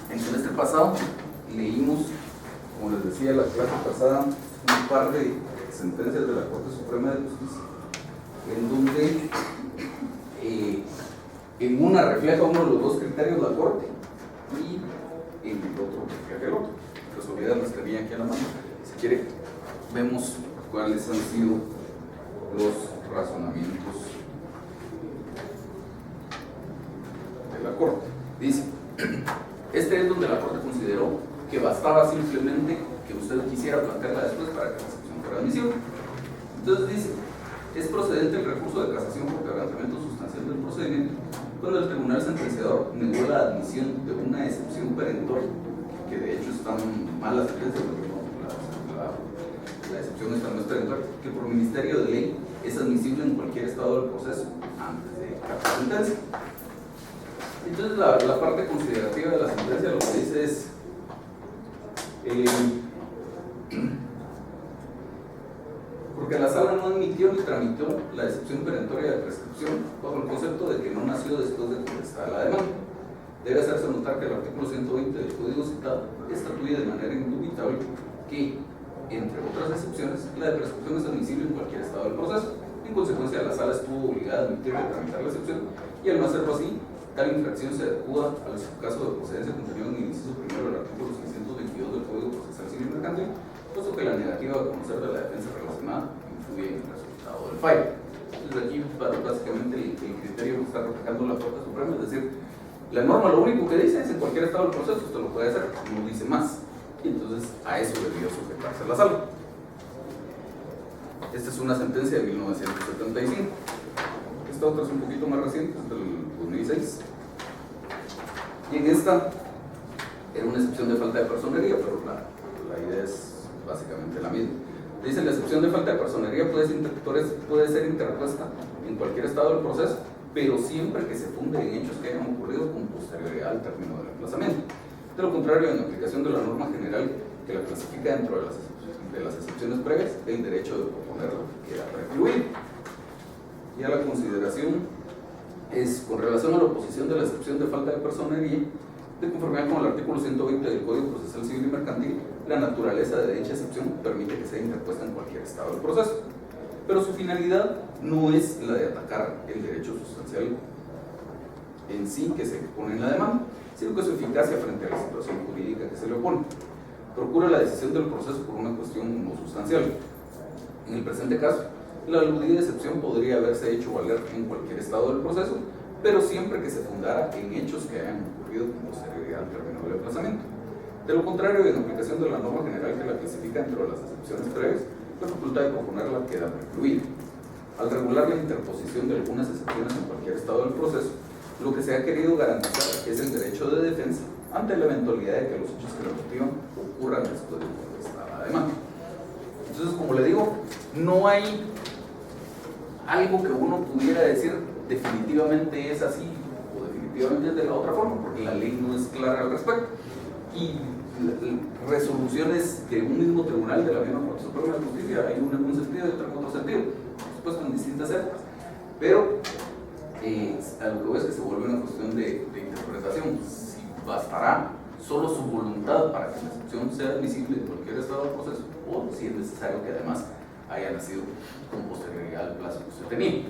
en el semestre pasado leímos, como les decía la clase pasada, un par de sentencias de la Corte Suprema de Justicia, en donde en una refleja uno de los 2 criterios de la Corte y en el otro refleja el otro. Casualidad las tenía aquí a la mano. quiere, vemos cuáles han sido los razonamientos de la Corte. Dice, este es donde la Corte consideró que bastaba simplemente que usted quisiera plantearla después para que la excepción fuera admisible. Entonces dice, es procedente el recurso de casación por quebrantamiento sustancial del procedimiento cuando el tribunal sentenciador negó la admisión de una excepción perentoria, que de hecho están mal las sentencias, porque no, la excepción esta no es perentoria, que por ministerio de ley es admisible en cualquier estado del proceso antes de la sentencia. Entonces la parte considerativa de la sentencia lo que dice es porque la sala no admitió ni tramitó la excepción perentoria de prescripción bajo el concepto de que no nació después de contestar la demanda. Debe hacerse notar que el artículo 120 del Código citado estatuye de manera indubitable que, entre otras excepciones, la de prescripción es admisible en cualquier estado del proceso. En consecuencia, la sala estuvo obligada a admitir y tramitar la excepción, y al no hacerlo así, tal infracción se adecua al caso de procedencia contenido en el inciso primero del artículo 622 del Código Procesal Civil Mercantil, puesto que la negativa de conocer de la defensa relacionada influye en el resultado del fallo. Entonces aquí básicamente el criterio que está reflejando la Corte Suprema, es decir, la norma lo único que dice es en cualquier estado del proceso usted lo puede hacer, no dice más, y entonces a eso debió sujetarse la sala. Esta es una sentencia de 1975. Esta otra es un poquito más reciente, es del 2006, y en esta era una excepción de falta de personería, pero la idea es básicamente la misma. Dice, la excepción de falta de personería puede ser interpuesta en cualquier estado del proceso, pero siempre que se funde en hechos que hayan ocurrido con posterioridad al término del emplazamiento. De lo contrario, en aplicación de la norma general que la clasifica dentro de las excepciones previas, el derecho de proponerla queda precluido. Ya la consideración es con relación a la oposición de la excepción de falta de personería, de conformidad con el artículo 120 del Código Procesal Civil y Mercantil, la naturaleza de dicha excepción permite que sea interpuesta en cualquier estado del proceso, pero su finalidad no es la de atacar el derecho sustancial en sí que se pone en la demanda, sino que su eficacia frente a la situación jurídica que se le opone. Procura la decisión del proceso por una cuestión no sustancial. En el presente caso, la aludida excepción podría haberse hecho valer en cualquier estado del proceso, pero siempre que se fundara en hechos que hayan ocurrido con posterioridad al término del emplazamiento. De lo contrario, en aplicación de la norma general que la clasifica dentro de las excepciones previas, la facultad de proponerla queda precluida. Al regular la interposición de algunas excepciones en cualquier estado del proceso, lo que se ha querido garantizar es el derecho de defensa ante la eventualidad de que los hechos que lo motivan ocurran después de contestar la demanda. Entonces, como le digo, no hay algo que uno pudiera decir definitivamente es así o definitivamente es de la otra forma, porque la ley no es clara al respecto. Y resoluciones de un mismo tribunal de la misma Corte Suprema de Justicia, hay una en un sentido y otra en otro sentido, por supuesto en distintas épocas, pero a lo que veo es que se vuelve una cuestión de interpretación. Si bastará solo su voluntad para que la excepción sea admisible en cualquier estado del proceso, o si es necesario que además haya nacido con posterioridad al plazo que usted tenía.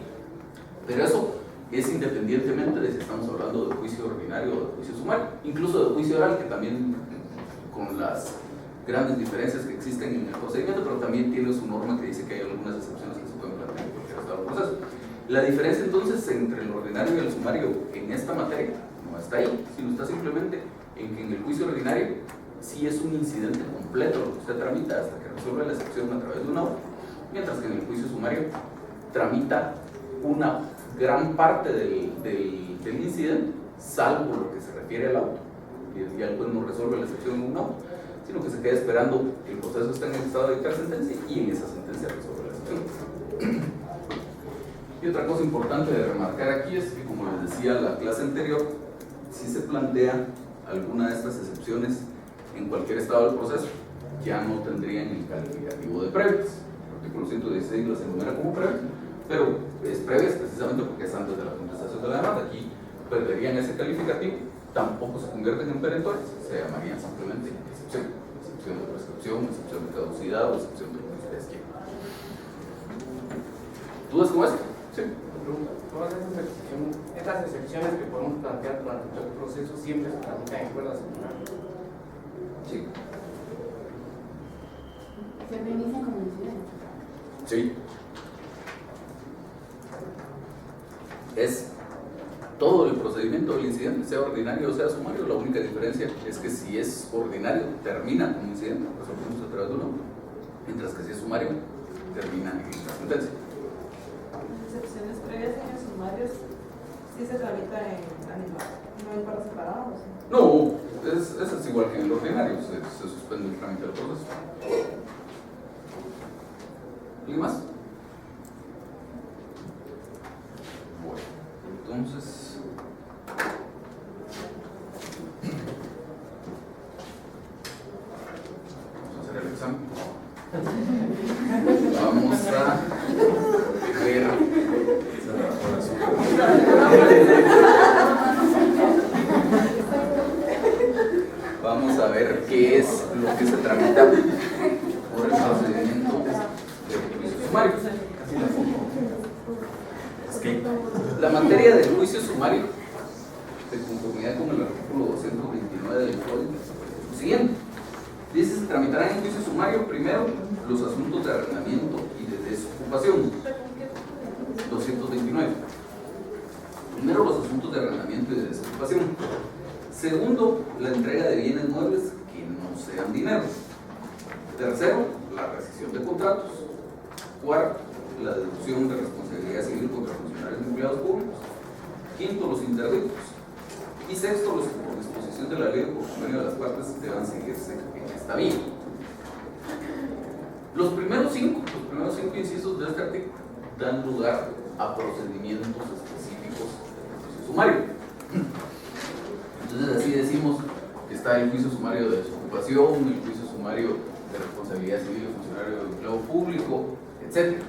Pero eso es independientemente de si estamos hablando de juicio ordinario o de juicio sumario, incluso de juicio oral, que también, con las grandes diferencias que existen en el procedimiento, pero también tiene su norma que dice que hay algunas excepciones que se pueden plantear en cualquier estado del proceso. La diferencia entonces entre el ordinario y el sumario en esta materia no está ahí, sino está simplemente en que en el juicio ordinario sí es un incidente completo lo que usted tramita hasta que resuelve la excepción a través de una hora, mientras que en el juicio sumario tramita una gran parte del incidente, salvo lo que se refiere al auto, y ya el juez no resuelve la excepción en un auto, sino que se queda esperando que el proceso esté en el estado de dictar sentencia y en esa sentencia resuelve la excepción. Y otra cosa importante de remarcar aquí es que, como les decía la clase anterior, si se plantea alguna de estas excepciones en cualquier estado del proceso, ya no tendrían el calificativo de previas. El artículo 116 las enumera como previas, pero es previas precisamente porque es antes de la contestación de la demanda. Aquí perderían ese calificativo, tampoco se convierten en perentorias, se llamarían simplemente excepción. Excepción de prescripción, excepción de caducidad o excepción de lo que ustedes quieran. ¿Dudas como esta? Sí. Todas estas excepciones que podemos plantear durante todo el proceso siempre se tramitan en cuerda semanal. Sí. Siempre inician como incidente. Sí. Es todo el procedimiento del incidente, sea ordinario o sea sumario. La única diferencia es que si es ordinario, termina como incidente, resolvemos a través de un nombre, mientras que si es sumario, termina en la sentencia. Las excepciones previas en los sumarios sí se tramita en animal, no en partes separados. No, eso es igual que en el ordinario, se suspende el trámite del proceso. ¿Alguien más? Bueno, entonces vamos a hacer el examen. Vamos a ver vamos a ver qué es lo que se tramita por el procedimiento de juicio sumario. Es que la materia del juicio sumario, de conformidad con el artículo 229 del Código, es lo siguiente. Dice: se tramitarán en juicio sumario primero los asuntos de arrendamiento y de desocupación. 229. Primero los asuntos de arrendamiento y de desocupación. Segundo, la entrega de bienes muebles que no sean dinero. Tercero, la rescisión de contratos. Cuarto, la deducción de responsabilidad civil contra funcionarios y empleados públicos. Quinto, los interdictos. Y sexto, los que por disposición de la ley o por convenio de las partes deban seguirse en esta vía. Los primeros cinco incisos de este artículo dan lugar a procedimientos específicos del juicio sumario. Entonces así decimos que está el juicio sumario de desocupación, el juicio sumario de responsabilidad civil del funcionario de empleo público, etc.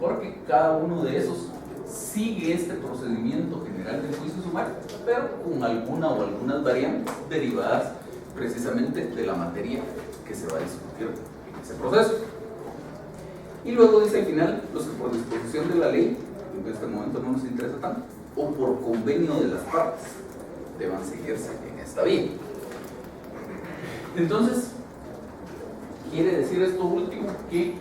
Porque cada uno de esos sigue este procedimiento general del juicio sumario, pero con alguna o algunas variantes derivadas precisamente de la materia que se va a discutir en ese proceso. Y luego dice al final, los que por disposición de la ley, en este momento no nos interesa tanto, o por convenio de las partes, deban seguirse en esta vía. Entonces, quiere decir esto último que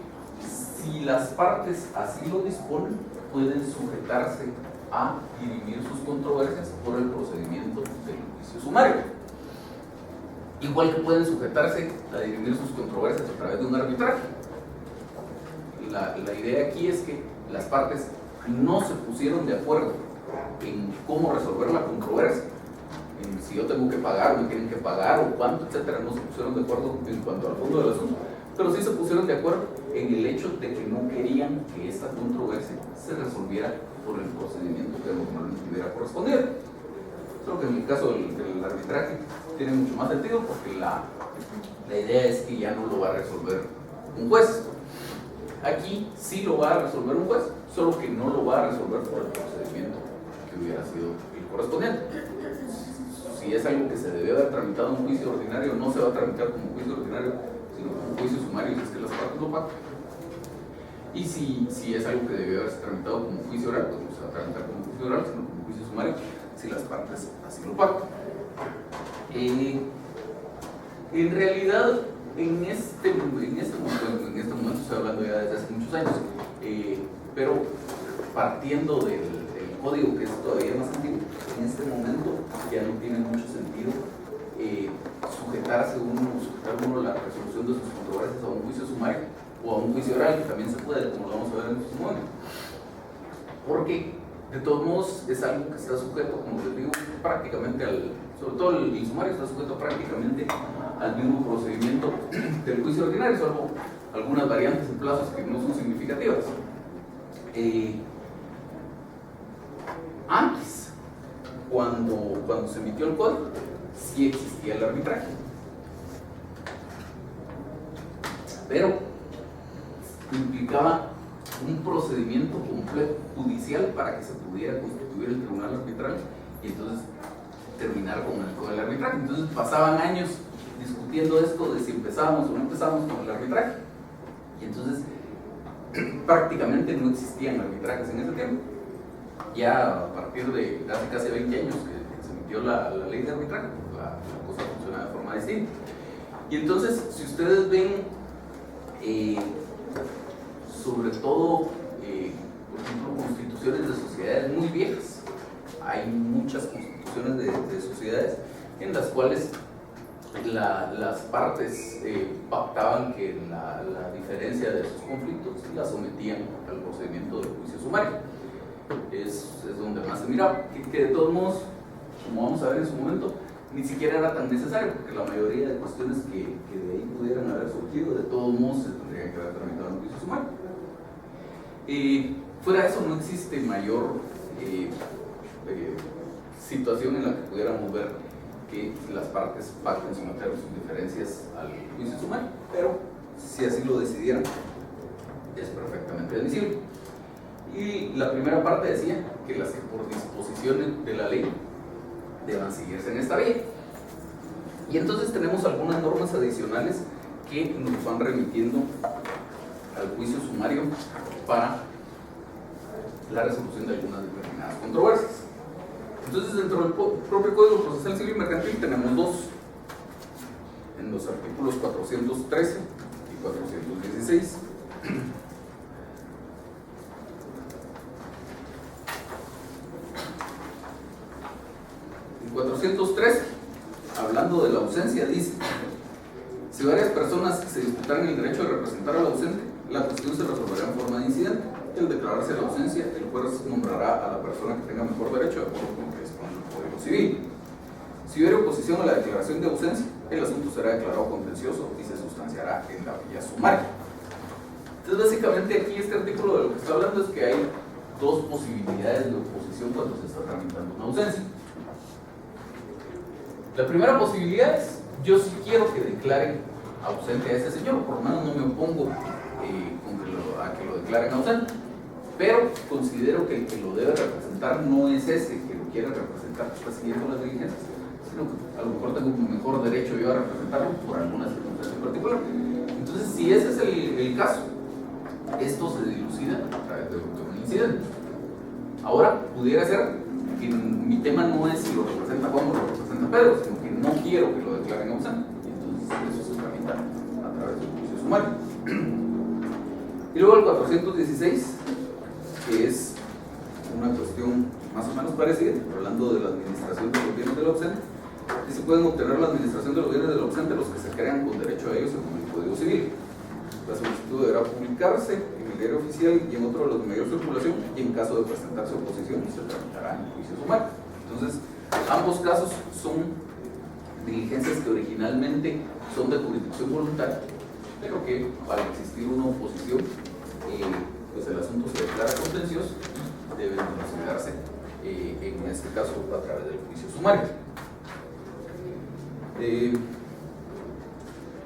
si las partes así lo disponen, pueden sujetarse a dirimir sus controversias por el procedimiento del juicio sumario. Igual que pueden sujetarse a dirimir sus controversias a través de un arbitraje. La idea aquí es que las partes no se pusieron de acuerdo en cómo resolver la controversia, en si yo tengo que pagar o me tienen que pagar o cuánto, etcétera. No se pusieron de acuerdo en cuanto al fondo del asunto, pero sí se pusieron de acuerdo en el hecho de que no querían que esta controversia se resolviera por el procedimiento que normalmente hubiera correspondido. Solo que en el caso del arbitraje tiene mucho más sentido, porque la idea es que ya no lo va a resolver un juez. Aquí sí lo va a resolver un juez, solo que no lo va a resolver por el procedimiento que hubiera sido el correspondiente. Si es algo que se debió haber tramitado en un juicio ordinario, no se va a tramitar como juicio ordinario, sino como juicio sumario, si es que las partes lo pactan. Y si es algo que debió haberse tramitado como juicio oral, pues no se va a tramitar como juicio oral, sino como juicio sumario, si las partes así lo pactan. En realidad, en este momento estoy hablando ya desde hace muchos años, pero partiendo del código, que es todavía más antiguo, en este momento ya no tiene mucho sentido sujetar uno la resolución de sus controversias a un juicio sumario o a un juicio oral, que también se puede, como lo vamos a ver en estos momentos, porque de todos modos es algo que está sujeto, como les digo, prácticamente sobre todo el sumario está sujeto prácticamente al mismo procedimiento del juicio ordinario, salvo algunas variantes en plazos que no son significativas. Antes, cuando se emitió el código, sí existía el arbitraje, pero implicaba un procedimiento completo judicial para que se pudiera constituir el tribunal arbitral y entonces terminar con el arbitraje. Entonces pasaban años discutiendo esto de si empezábamos o no empezábamos con el arbitraje, y entonces prácticamente no existían arbitrajes en ese tiempo. Ya a partir de hace casi 20 años que se emitió la ley de arbitraje, la cosa funciona de forma distinta. Y entonces, si ustedes ven sobre todo, por ejemplo, constituciones de sociedades muy viejas. Hay muchas constituciones de sociedades en las cuales las partes pactaban que la diferencia de sus conflictos la sometían al procedimiento de juicio sumario. Es donde más se miraba, que de todos modos, como vamos a ver en su momento, ni siquiera era tan necesario, porque la mayoría de cuestiones que de ahí pudieran haber surgido, de todos modos se tendrían que haber tramitado en juicio sumario. Fuera de eso no existe mayor situación en la que pudiéramos ver que las partes pacten someter sus diferencias al juicio sumario, pero si así lo decidieran, es perfectamente admisible. Y la primera parte decía que las que por disposiciones de la ley deban seguirse en esta vía. Y entonces tenemos algunas normas adicionales que nos van remitiendo al juicio sumario para la resolución de algunas determinadas controversias. Entonces, dentro del propio Código Procesal Civil y Mercantil tenemos dos, en los artículos 413 y 416. En 413, hablando de la ausencia, dice: si varias personas se disputaran el derecho de representar al ausente, la cuestión se resolverá en forma de incidente. Y al declararse la ausencia, el juez nombrará a la persona que tenga mejor derecho de acuerdo con lo que dispone el Código Civil. Si hubiera oposición a la declaración de ausencia, el asunto será declarado contencioso y se sustanciará en la vía sumaria. Entonces, básicamente aquí este artículo de lo que está hablando es que hay dos posibilidades de oposición cuando se está tramitando una ausencia. La primera posibilidad es: yo sí quiero que declaren ausente a ese señor, por lo menos no me opongo a que lo declaren ausente, pero considero que el que lo debe representar no es ese que lo quiere representar, que está siguiendo las diligencias, sino que a lo mejor tengo un mejor derecho yo a representarlo por alguna circunstancia en particular. Entonces, si ese es el caso, esto se dilucida a través de un incidente. Ahora, pudiera ser que mi tema no es si lo representa Juan o lo representa Pedro, sino que no quiero que lo declaren ausente. Entonces, eso se tramita a través del juicio sumario. Y luego el 416, que es una cuestión más o menos parecida, hablando de la administración de los bienes del ausente, y se pueden obtener la administración de los bienes del ausente los que se crean con derecho a ellos según el Código Civil. La solicitud deberá publicarse en el diario oficial y en otro de los medios de circulación, y en caso de presentarse oposición se tramitará en juicio sumario. Entonces, ambos casos son diligencias que originalmente son de jurisdicción voluntaria, pero que para existir una oposición, pues el asunto se declara contencioso y debe considerarse, en este caso, a través del juicio sumario.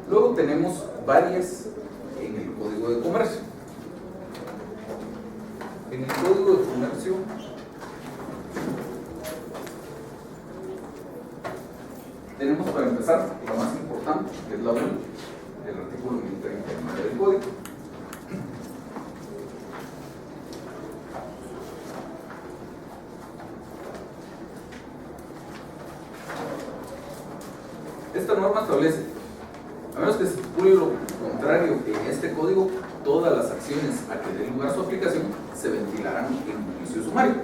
Luego tenemos varias en el Código de Comercio. En el Código de Comercio tenemos, para empezar, la más importante, que es la 1, el artículo 1039 del Código. Esta norma establece: a menos que se estipule lo contrario en este código, todas las acciones a que dé lugar su aplicación se ventilarán en juicio sumario,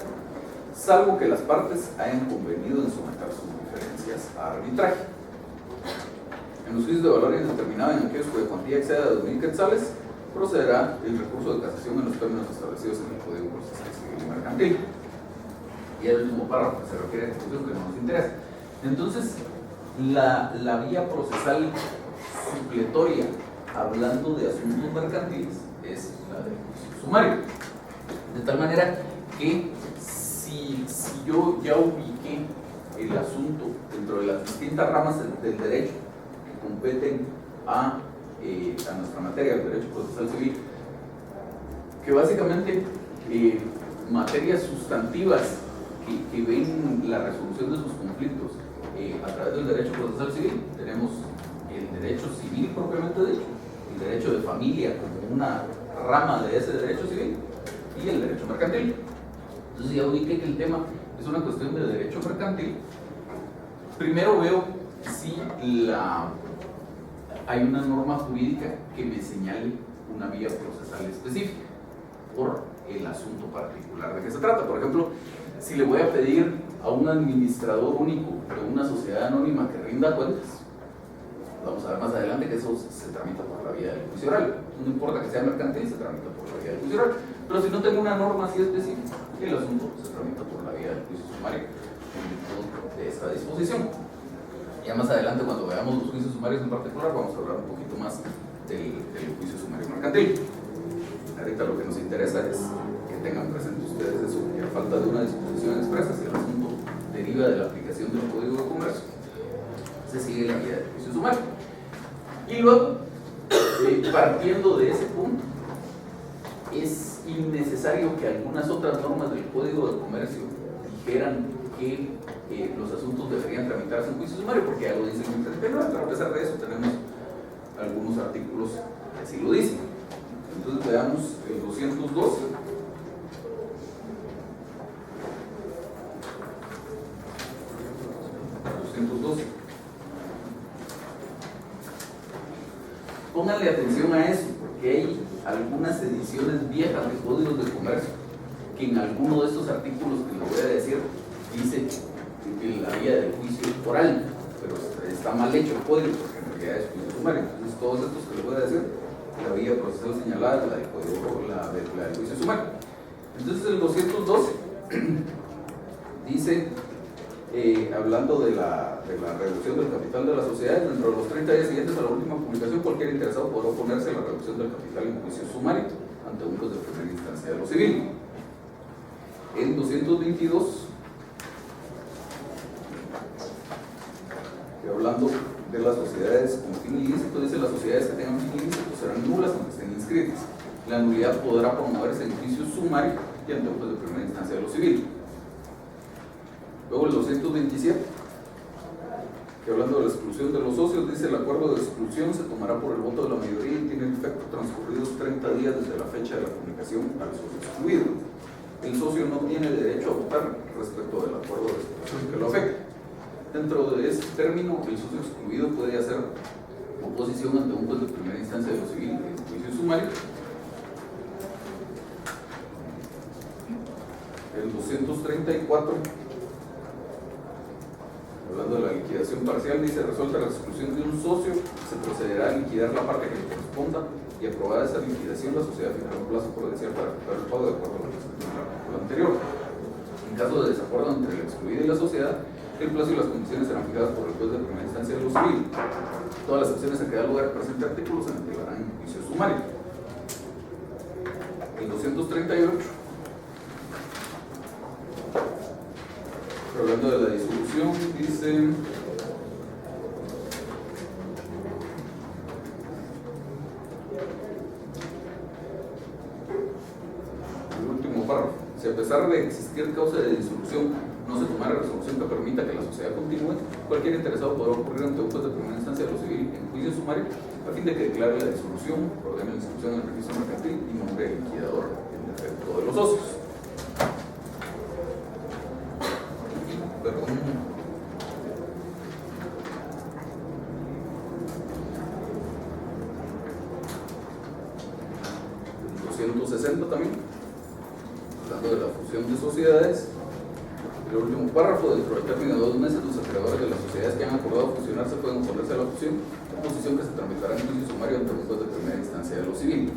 salvo que las partes hayan convenido en someter sus diferencias a arbitraje. En los juicios de valor indeterminado, en aquellos cuya cuantía exceda de 2.000 quetzales, procederá el recurso de casación en los términos establecidos en el Código Procesal Civil y Mercantil. Y el último párrafo se refiere a ejecución, que no nos interesa. Entonces, la vía procesal supletoria, hablando de asuntos mercantiles, es la del juicio sumario. De tal manera que si yo ya ubiqué el asunto dentro de las distintas ramas del derecho que competen a nuestra materia, el derecho procesal civil, que básicamente materias sustantivas que ven la resolución de sus conflictos a través del derecho procesal civil, tenemos el derecho civil propiamente dicho, el derecho de familia como una rama de ese derecho civil y el derecho mercantil. Entonces ya ubiqué que el tema es una cuestión de derecho mercantil. Primero veo si hay una norma jurídica que me señale una vía procesal específica por el asunto particular de que se trata. Por ejemplo, si le voy a pedir a un administrador único de una sociedad anónima que rinda cuentas, vamos a ver más adelante que eso se tramita por la vía del juicio oral. No importa que sea mercantil, se tramita por la vía del juicio oral. Pero si no tengo una norma así específica, el asunto se tramita por la vía del juicio sumario en virtud de esta disposición. Ya más adelante, cuando veamos los juicios sumarios en particular, vamos a hablar un poquito más del juicio sumario mercantil. Ahorita lo que nos interesa es que tengan presente ustedes eso, que a falta de una disposición expresa, si el asunto deriva de la aplicación del Código de Comercio, se sigue la vía del juicio sumario. Y luego, partiendo de ese punto, es innecesario que algunas otras normas del Código de Comercio dijeran que los asuntos deberían tramitarse en juicio sumario, porque ya lo dice el 39, pero a pesar de eso tenemos algunos artículos que así lo dicen. Entonces veamos el 212. Pónganle atención a eso, porque hay algunas ediciones viejas de códigos de comercio que en alguno de estos artículos que les voy a decir dice que la vía del juicio oral, pero está mal hecho el código porque en realidad es juicio sumario. Entonces todos estos que les voy a decir, la vía procesal señalada, la del código, la del juicio sumario. Entonces el 212 dice, hablando de la reducción del capital de las sociedades, dentro de los 30 días siguientes a la última publicación, cualquier interesado podrá oponerse a la reducción del capital en juicio sumario ante un juez de primera instancia de lo civil. En 222, hablando de las sociedades con fin ilícito, dice: las sociedades que tengan fin ilícito serán nulas aunque estén inscritas. La nulidad podrá promoverse en juicio sumario y ante un juez de primera instancia de lo civil. Luego el 227, que hablando de la exclusión de los socios, dice: el acuerdo de exclusión se tomará por el voto de la mayoría y tiene efecto transcurridos 30 días desde la fecha de la comunicación al socio excluido. El socio no tiene derecho a votar respecto del acuerdo de exclusión que lo afecta. Dentro de este término, el socio excluido puede hacer oposición ante un juez de primera instancia de lo civil en juicio sumario. El 234, hablando de la liquidación parcial, dice: resuelta la exclusión de un socio, se procederá a liquidar la parte que le corresponda y aprobada esa liquidación, la sociedad fijará un plazo prudencial para efectuar el pago de acuerdo a lo anterior. En caso de desacuerdo entre el excluido y la sociedad, el plazo y las condiciones serán fijadas por el juez de primera instancia de lo civil. Todas las acciones en que da lugar al presente artículo se integrarán en juicio sumario. El 238, hablando de la disolución, dice: el último párrafo, si a pesar de existir causa de disolución no se tomara resolución que permita que la sociedad continúe, cualquier interesado podrá ocurrir ante un juez de primera instancia de lo civil en juicio sumario a fin de que declare la disolución, ordene la inscripción en el registro mercantil y nombre el liquidador en defecto de los socios. Perdón. El 260 también, hablando de la fusión de sociedades. El último párrafo: dentro del término de 2 meses, los acreedores de las sociedades que han acordado fusionarse pueden oponerse a la fusión, posición que se tramitará en juicio sumario ante un juez de primera instancia de lo civil.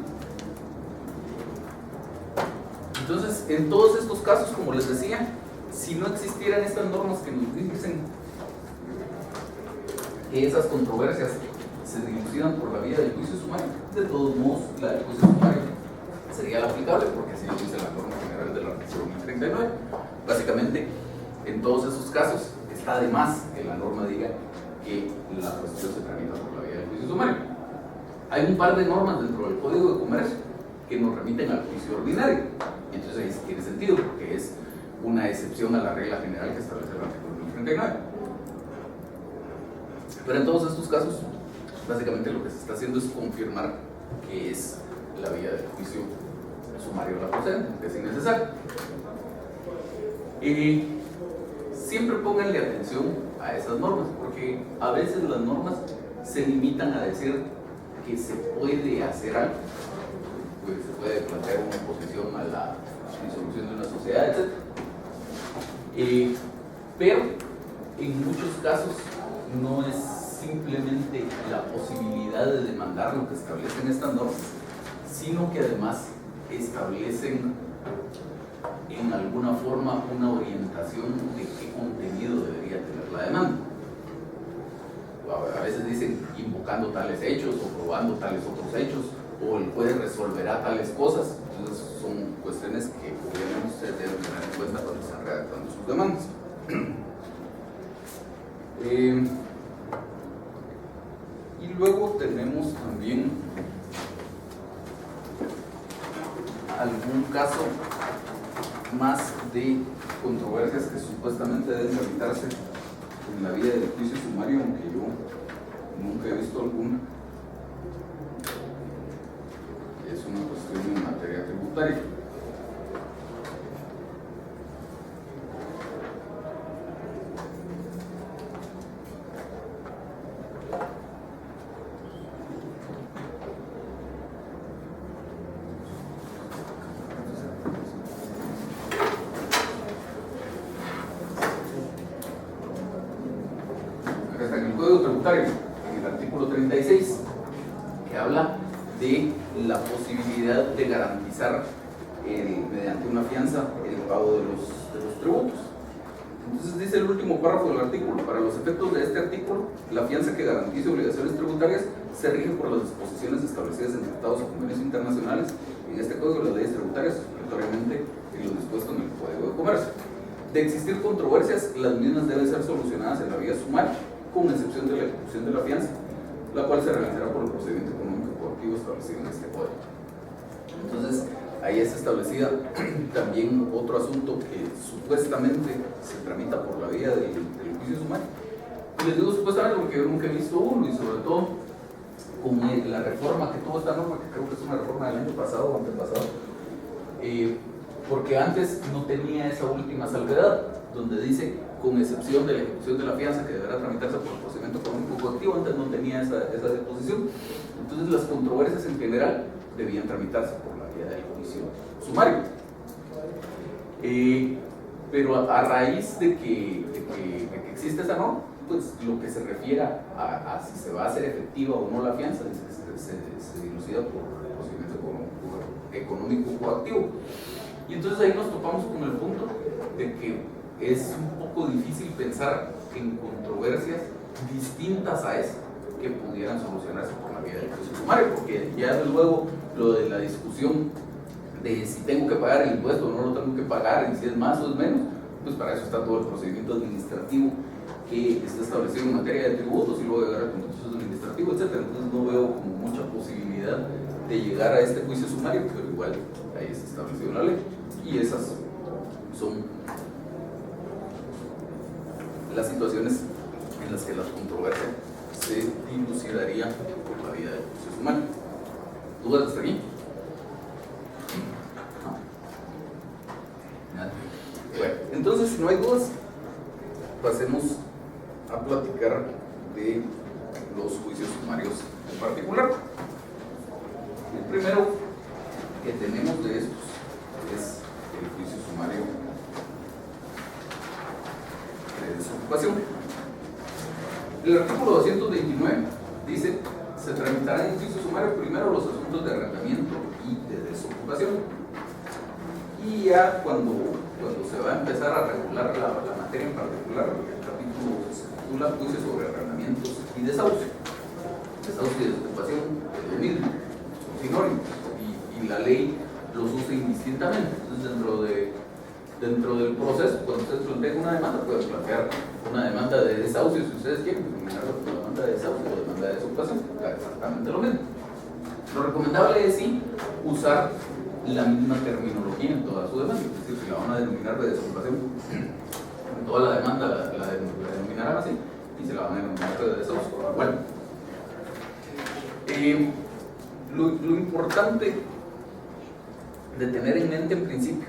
Entonces, en todos estos casos, como les decía, si no existieran estas normas que nos dicen que esas controversias se dilucidan por la vía del juicio sumario, de todos modos la del juicio sumario sería la aplicable, porque así lo dice la norma general del artículo 1039. Básicamente, en todos esos casos está de más que la norma diga que la cuestión se tramita por la vía del juicio sumario. Hay un par de normas dentro del Código de Comercio que nos remiten al juicio ordinario, y entonces ahí tiene sentido, porque es una excepción a la regla general que establece el artículo 1039. Pero en todos estos casos, básicamente lo que se está haciendo es confirmar que es la vía del juicio sumario la procedente, que es innecesario. Siempre pónganle atención a esas normas, porque a veces las normas se limitan a decir que se puede hacer algo, pues se puede plantear una oposición a la disolución de una sociedad, etc. Pero en muchos casos no es simplemente la posibilidad de demandar lo que establecen estas normas, sino que además establecen en alguna forma una orientación de qué contenido debería tener la demanda. A veces dicen invocando tales hechos o probando tales otros hechos, o el juez resolverá tales cosas. Entonces son cuestiones que obviamente ustedes deben tener en cuenta cuando están redactando sus demandas. Y luego tenemos también algún caso más de controversias que supuestamente deben tramitarse en la vía del juicio sumario, aunque yo nunca he visto alguna. Es una cuestión en materia tributaria. En el Código Tributario, en el artículo 36, que habla de la posibilidad de garantizar mediante una fianza el pago de los tributos. Entonces dice el último párrafo del artículo: para los efectos de este artículo, la fianza que garantice obligaciones tributarias se rige por las disposiciones establecidas en tratados o convenios internacionales, en este Código de las leyes tributarias, obligatoriamente en lo dispuesto en el Código de Comercio. De existir controversias, las mismas deben ser solucionadas en la vía sumaria, con excepción de la ejecución de la fianza, la cual se realizará por el procedimiento económico coactivo establecido en este código. Entonces, ahí está establecida también otro asunto que supuestamente se tramita por la vía del juicio sumario. Y les digo supuestamente porque yo nunca he visto uno, y sobre todo con la reforma que tuvo esta norma, que creo que es una reforma del año pasado o antepasado, porque antes no tenía esa última salvedad, donde dice con excepción de la ejecución de la fianza que deberá tramitarse por el procedimiento económico coactivo. Antes no tenía esa disposición. Entonces las controversias en general debían tramitarse por la vía del juicio sumario. Pero a raíz de que existe esa norma, pues lo que se refiera a si se va a hacer efectiva o no la fianza se dilucida por el procedimiento económico coactivo. Y entonces ahí nos topamos con el punto de que es un poco difícil pensar en controversias distintas a esa que pudieran solucionarse por la vía del juicio sumario, porque ya luego lo de la discusión de si tengo que pagar el impuesto o no lo tengo que pagar, y si es más o es menos, pues para eso está todo el procedimiento administrativo que está establecido en materia de tributos y luego llegar al contencioso administrativo, etc. Entonces no veo como mucha posibilidad de llegar a este juicio sumario, pero igual ahí está establecido en la ley, y esas son las situaciones en las que la controversia se dilucidaría por la vía del juicio sumario. ¿Dudas hasta aquí? No. Nada. Bueno, entonces si no hay dudas, pasemos a platicar de los juicios sumarios en particular. El primero que tenemos de estos es el juicio sumario de desocupación. El artículo 229 dice: se tramitarán en juicio sumario primero los asuntos de arrendamiento y de desocupación, y ya cuando se va a empezar a regular la materia en particular, el capítulo se titula juicio sobre arrendamientos y desahucio. Desahucio y desocupación es lo mismo, son sinónimos, y la ley los usa indistintamente. Entonces dentro del proceso, cuando ustedes plantean una demanda, pueden plantear una demanda de desahucio, si ustedes quieren, denominarlo como demanda de desahucio o demanda de desocupación, exactamente lo mismo. Lo recomendable es sí usar la misma terminología en toda su demanda, es decir, si la van a denominar de desocupación, en toda la demanda la denominarán así, y se la van a denominar de desahucio. Bueno, lo importante de tener en mente en principio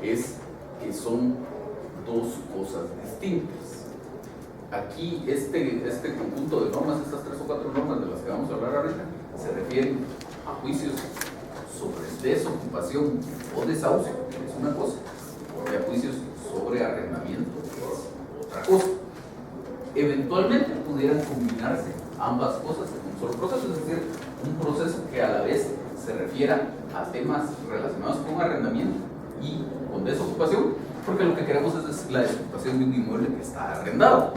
es que son dos cosas distintas. aquí este conjunto de normas, estas 3 o 4 normas de las que vamos a hablar ahorita, se refieren a juicios sobre desocupación o desahucio, que es una cosa, y a juicios sobre arrendamiento, que es otra cosa. Eventualmente pudieran combinarse ambas cosas en un solo proceso, es decir, un proceso que a la vez se refiera a temas relacionados con arrendamiento y con desocupación, porque lo que queremos es la desocupación de un inmueble que está arrendado.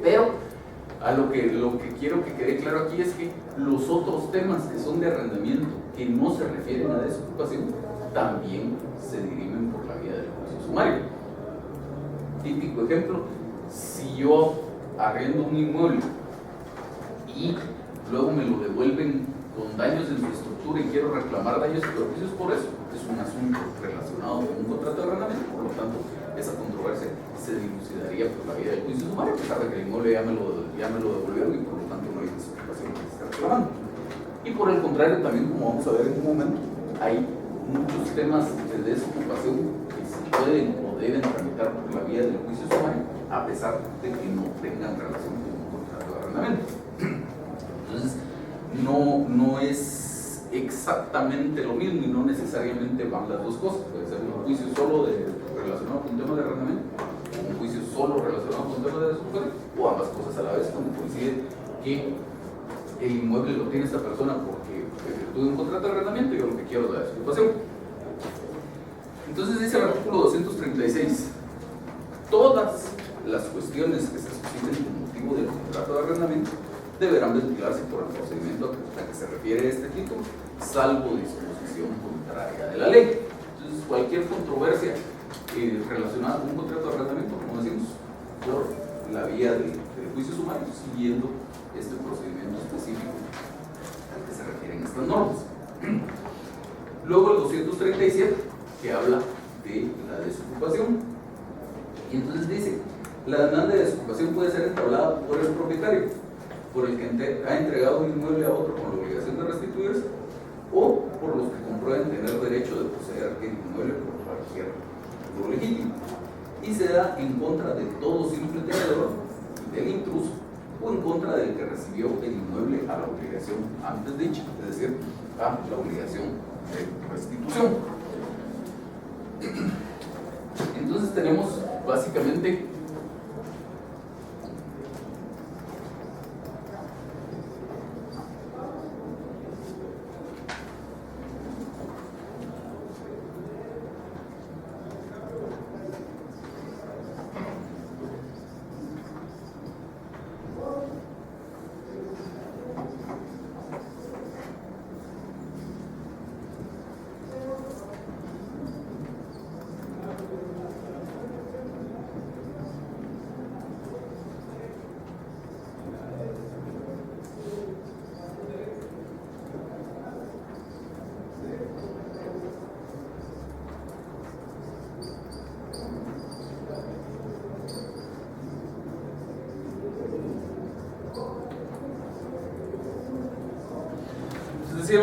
Pero a lo que quiero que quede claro aquí es que los otros temas que son de arrendamiento, que no se refieren a desocupación, también se dirimen por la vía del juicio sumario. Típico ejemplo, si yo arrendo un inmueble y luego me lo devuelven con daños en su estructura y quiero reclamar daños y perjuicios por eso, es un asunto relacionado con un contrato de arrendamiento, por lo tanto esa controversia se dilucidaría por la vía del juicio sumario, a pesar de que el inmueble ya me lo devolvieron y por lo tanto no hay desocupación que se está reclamando. Y por el contrario, también, como vamos a ver en un momento, hay muchos temas de desocupación que se pueden o deben tramitar por la vía del juicio sumario, a pesar de que no tengan relación con un contrato de arrendamiento. Entonces, no es exactamente lo mismo y no necesariamente van las dos cosas. Puede ser un juicio solo relacionado con temas de arrendamiento, o un juicio solo relacionado con temas de desocupación, o ambas cosas a la vez, cuando coincide que el inmueble lo tiene esta persona porque tuve un contrato de arrendamiento y yo lo que quiero es la desocupación. Entonces dice el artículo 236, todas las cuestiones que se susciten con motivo del contrato de arrendamiento deberán ventilarse por el procedimiento a que se refiere este título, salvo disposición contraria de la ley. Entonces, cualquier controversia relacionada con un contrato de arrendamiento, como decimos, por la vía del juicio sumario, siguiendo este procedimiento específico al que se refieren estas normas. Luego el 237, que habla de la desocupación. Y entonces dice, la demanda de desocupación puede ser entablada por el propietario, por el que ha entregado un inmueble a otro con la obligación de restituirse, o por los que comprueben tener derecho de poseer aquel inmueble por cualquier motivo legítimo, y se da en contra de todo simple tenedor del intruso, o en contra del que recibió el inmueble a la obligación antes dicha, es decir, a la obligación de restitución. Entonces tenemos básicamente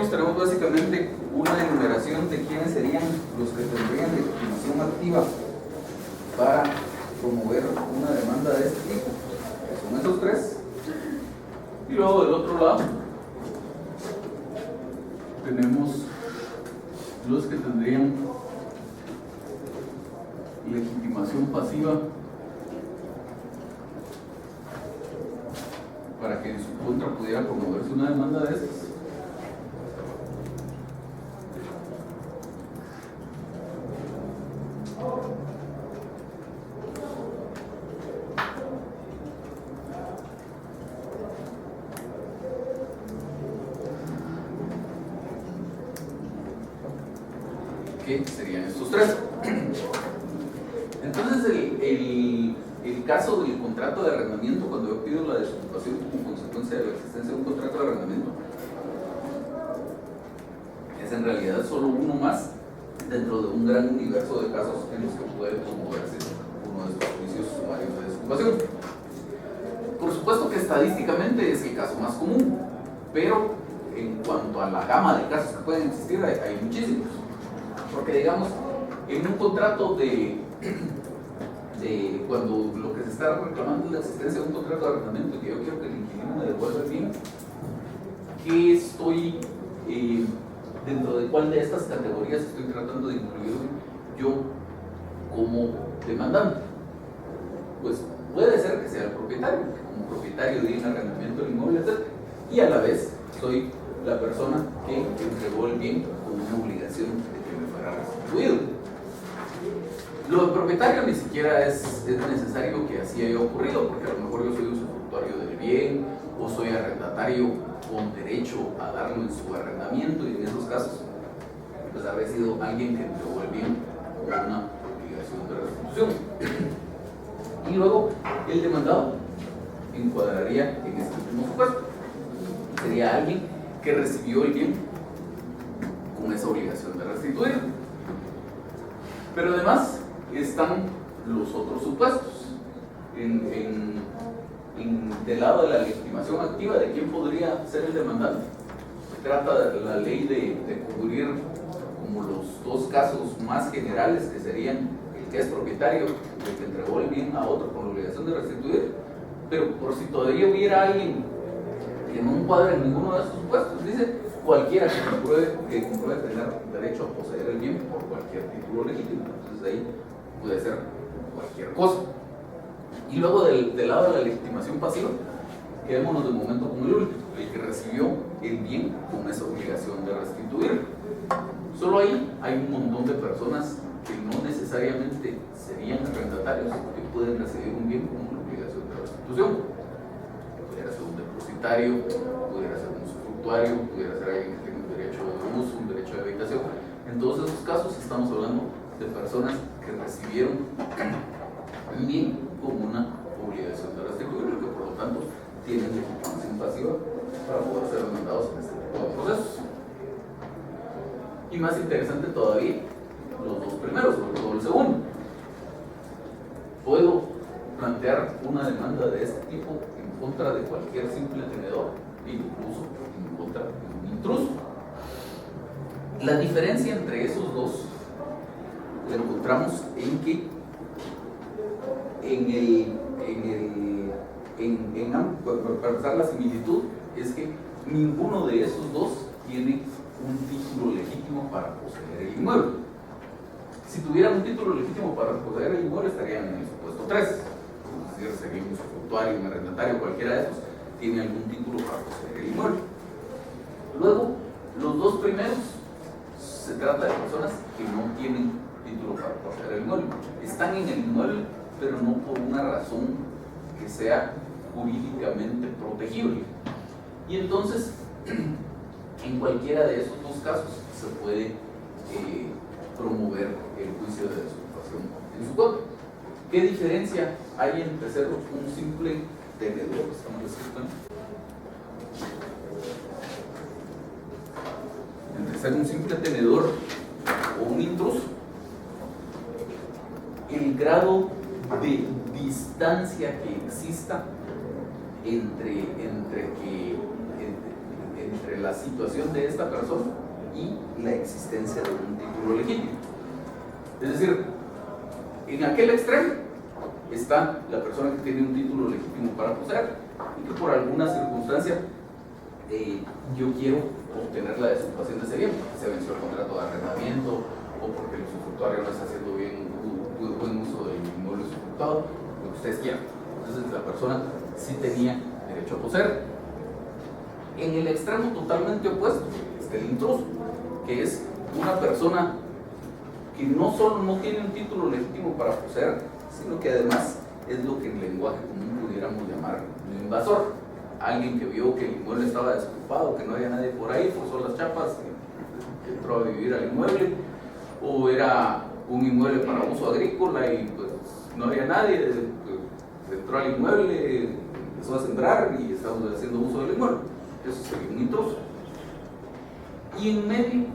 tenemos básicamente una enumeración de quiénes serían los que tendrían legitimación activa para promover una demanda de este tipo, que son esos 3. Y luego del otro lado tenemos los que tendrían legitimación pasiva para que en su contra pudiera promoverse una demanda de estas. Que serían estos 3. Entonces el caso del contrato de arrendamiento, cuando yo pido la desocupación como consecuencia de la existencia de un contrato de arrendamiento, es en realidad solo uno más dentro de un gran universo de casos en los que puede promoverse uno de estos juicios sumarios de desocupación. Por supuesto que estadísticamente es el caso más común, pero en cuanto a la gama de casos que pueden existir, hay muchísimos. Porque digamos, en un contrato de cuando lo que se está reclamando es la existencia de un contrato de arrendamiento, que yo quiero que el inquilino me devuelva el bien, ¿qué estoy, dentro de cuál de estas categorías estoy tratando de incluir yo como demandante? Pues puede ser que sea el propietario, que como propietario di en arrendamiento del inmueble, etc. Y a la vez soy la persona que entregó el bien con una obligación de que me fuera restituido. Lo de propietario ni siquiera es necesario que así haya ocurrido, porque a lo mejor yo soy usufructuario del bien o soy arrendatario con derecho a darlo en su arrendamiento, y en esos casos pues habrá sido alguien que entregó el bien con una obligación de restitución. Y luego el demandado encuadraría en este último supuesto. Sería alguien que recibió el bien con esa obligación de restituir. Pero además están los otros supuestos. Del lado de la legitimación activa, ¿de quién podría ser el demandante? Se trata de la ley de cubrir como los dos casos más generales, que serían el que es propietario, el que entregó el bien a otro con la obligación de restituir. Pero por si todavía hubiera alguien que no encuadra en ninguno de esos supuestos, dice cualquiera que compruebe tener derecho a poseer el bien por cualquier título legítimo. Entonces ahí puede ser cualquier cosa. Y luego del lado de la legitimación pasiva, quedémonos de momento con el último, el que recibió el bien con esa obligación de restituir. Solo ahí hay un montón de personas que no necesariamente serían arrendatarios, que pueden recibir un bien con una obligación de restitución. Pudiera ser un depositario, pudiera ser un usufructuario, pudiera ser alguien que tenga un derecho de uso, un derecho de habitación. En todos esos casos estamos hablando de personas que recibieron un bien con una obligación de restituir, y que por lo tanto tienen legitimación pasiva para poder ser demandados en este tipo de procesos. Y más interesante todavía, los dos primeros, sobre todo el segundo. Puedo plantear una demanda de este tipo en contra de cualquier simple tenedor, incluso en contra de un intruso. La diferencia entre esos dos la encontramos en que para empezar, la similitud es que ninguno de esos dos tiene un título legítimo para poseer el inmueble. Si tuvieran un título legítimo para poseer el inmueble, estarían en el supuesto 3. Es decir, sería un usufructuario, un arrendatario, cualquiera de estos tiene algún título para poseer el inmueble. Luego, los dos primeros, se trata de personas que no tienen título para poseer el inmueble. Están en el inmueble, pero no por una razón que sea jurídicamente protegible. Y entonces, en cualquiera de esos dos casos se puede promover el juicio de desocupación en su contra. ¿Qué diferencia hay entre ser un simple tenedor? Entre ser un simple tenedor o un intruso. El grado de distancia que exista entre la situación de esta persona y la existencia de un título legítimo. Es decir, en aquel extremo está la persona que tiene un título legítimo para poseer y que por alguna circunstancia yo quiero obtener la desocupación de ese bien, porque se venció el contrato de arrendamiento o porque el usufructuario no está haciendo buen uso del inmueble usufructuado, lo que ustedes quieran. Entonces la persona sí tenía derecho a poseer. En el extremo totalmente opuesto está el intruso, que es una persona que no solo no tiene un título legítimo para poseer, sino que además es lo que en lenguaje común pudiéramos llamar un invasor. Alguien que vio que el inmueble estaba desocupado, que no había nadie por ahí, forzó las chapas, entró a vivir al inmueble, o era un inmueble para uso agrícola y pues no había nadie, pues, entró al inmueble, empezó a sembrar y estamos haciendo uso del inmueble. Eso sería un intruso. Y en medio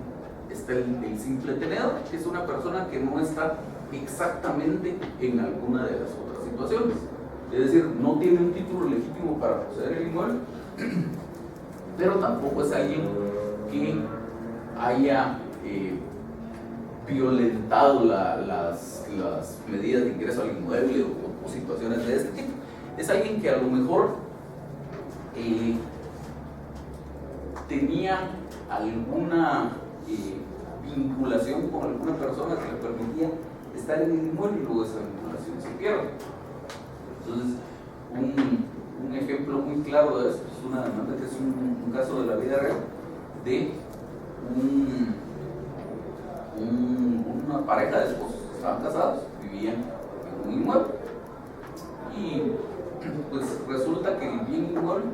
está el simple tenedor, que es una persona que no está exactamente en alguna de las otras situaciones. Es decir, no tiene un título legítimo para poseer el inmueble, pero tampoco es alguien que haya violentado las las medidas de ingreso al inmueble o situaciones de este tipo. Es alguien que a lo mejor tenía alguna vinculación con alguna persona que le permitía estar en el inmueble y luego esa vinculación se pierde. Entonces, un ejemplo muy claro de esto es una demanda que es un caso de la vida real de una pareja de esposos que estaban casados, vivían en un inmueble y pues resulta que el bien inmueble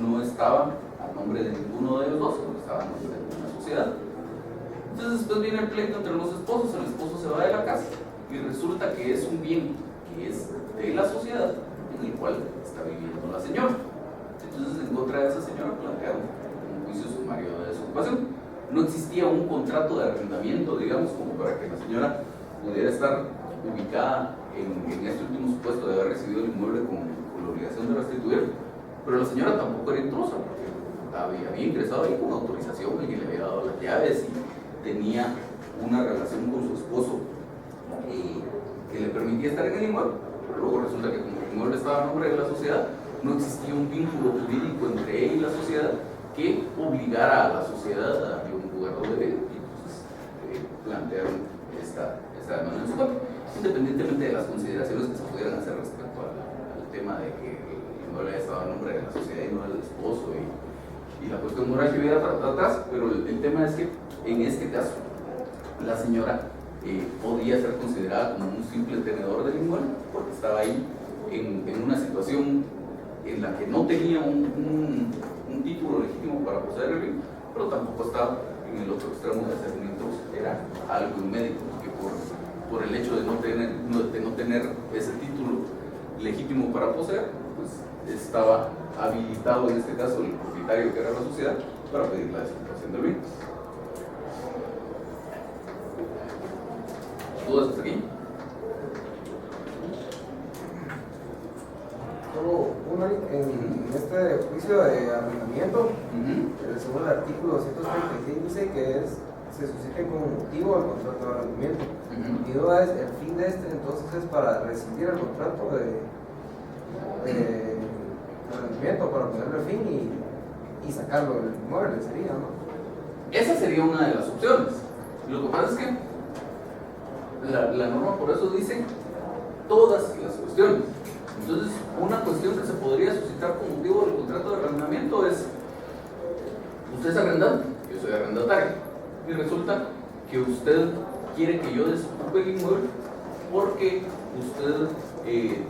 no estaba a nombre de ninguno de los dos, sino estaba a nombre de una sociedad. Entonces después viene el pleito entre los esposos, el esposo se va de la casa y resulta que es un bien que es de la sociedad en el cual está viviendo la señora. Entonces en contra de esa señora plantearon un juicio sumario de desocupación. No existía un contrato de arrendamiento, digamos, como para que la señora pudiera estar ubicada en este último supuesto de haber recibido el inmueble con la obligación de restituir, pero la señora tampoco era intrusa, porque había ingresado ahí con autorización, alguien le había dado las llaves y tenía una relación con su esposo que le permitía estar en el inmueble. Pero luego resulta que como el inmueble estaba a nombre de la sociedad, no existía un vínculo jurídico entre ella y la sociedad que obligara a la sociedad a darle un lugar donde vivir, y entonces plantearon esta demanda en su contra, independientemente de las consideraciones que se pudieran hacer respecto al tema de que el inmueble estaba a nombre de la sociedad y no del esposo y la cuestión moral que hubiera atrás, pero el tema es que en este caso la señora podía ser considerada como un simple tenedor del inmueble porque estaba ahí en una situación en la que no tenía un título legítimo para poseer el bien, pero tampoco estaba en el otro extremo de ser un intruso, era algo inmédico, que por el hecho de no tener ese título legítimo para poseer, pues estaba habilitado en este caso el propietario, que era la sociedad, para pedir la desocupación del bien. ¿Dudas hasta aquí? Solo una en este juicio de arrendamiento, según el artículo 236 dice que se susciten como motivo el contrato de arrendamiento. Mi duda es, el fin de este entonces es para rescindir el contrato de arrendamiento, para ponerle fin y sacarlo del inmueble, sería, ¿no? Esa sería una de las opciones. Lo que pasa es que la norma por eso dice todas las cuestiones. Entonces, una cuestión que se podría suscitar como motivo del contrato de arrendamiento es: usted es arrendante, yo soy arrendatario, y resulta que usted quiere que yo desocupe el inmueble porque usted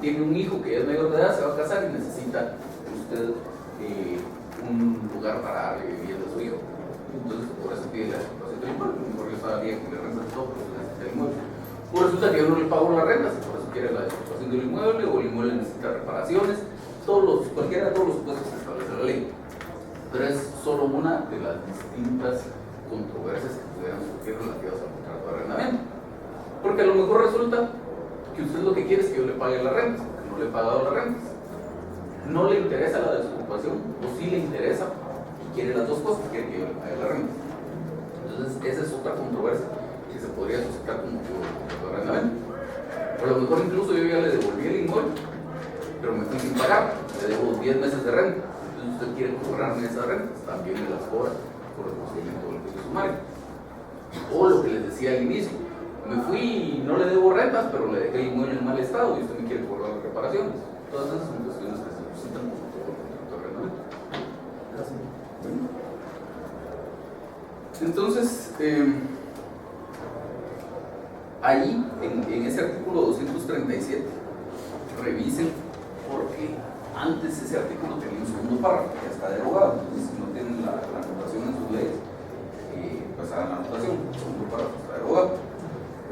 tiene un hijo que es mayor de edad, se va a casar y necesita usted un lugar para darle vivienda a su hijo. Entonces, por eso pide la desocupación del inmueble. Mejor yo sabía que le renta todo, pero se necesita el inmueble. Pues resulta que yo no le pago la renta, por eso quiere la desocupación del inmueble, o el inmueble necesita reparaciones, cualquiera de todos los supuestos que establece la ley. Pero es solo una de las distintas controversias que pudieran surgir relativas al contrato de arrendamiento. Porque a lo mejor resulta que usted lo que quiere es que yo le pague la renta, porque no le he pagado las rentas. No le interesa la desocupación, o sí le interesa y quiere las dos cosas, quiere que yo le pague la renta. Entonces, esa es otra controversia que se podría suscitar como motivo de contrato de arrendamiento. A lo mejor incluso yo ya le devolví el inmueble, pero me fui sin pagar, le debo 10 meses de renta. Entonces usted quiere cobrarme esas rentas, también me las cobra por el procedimiento del juicio sumario. O lo que les decía al inicio, me fui y no le debo rentas, pero le dejé el inmueble en mal estado y usted me quiere cobrar reparaciones. Todas esas son cuestiones que se suscitan como motivo del contrato de arrendamiento. Gracias. Entonces, ahí, en ese artículo 237, revisen, porque antes ese artículo tenía un segundo párrafo, que ya está derogado. Entonces, si no tienen la anotación en sus leyes, pues hagan la anotación. El segundo párrafo está derogado.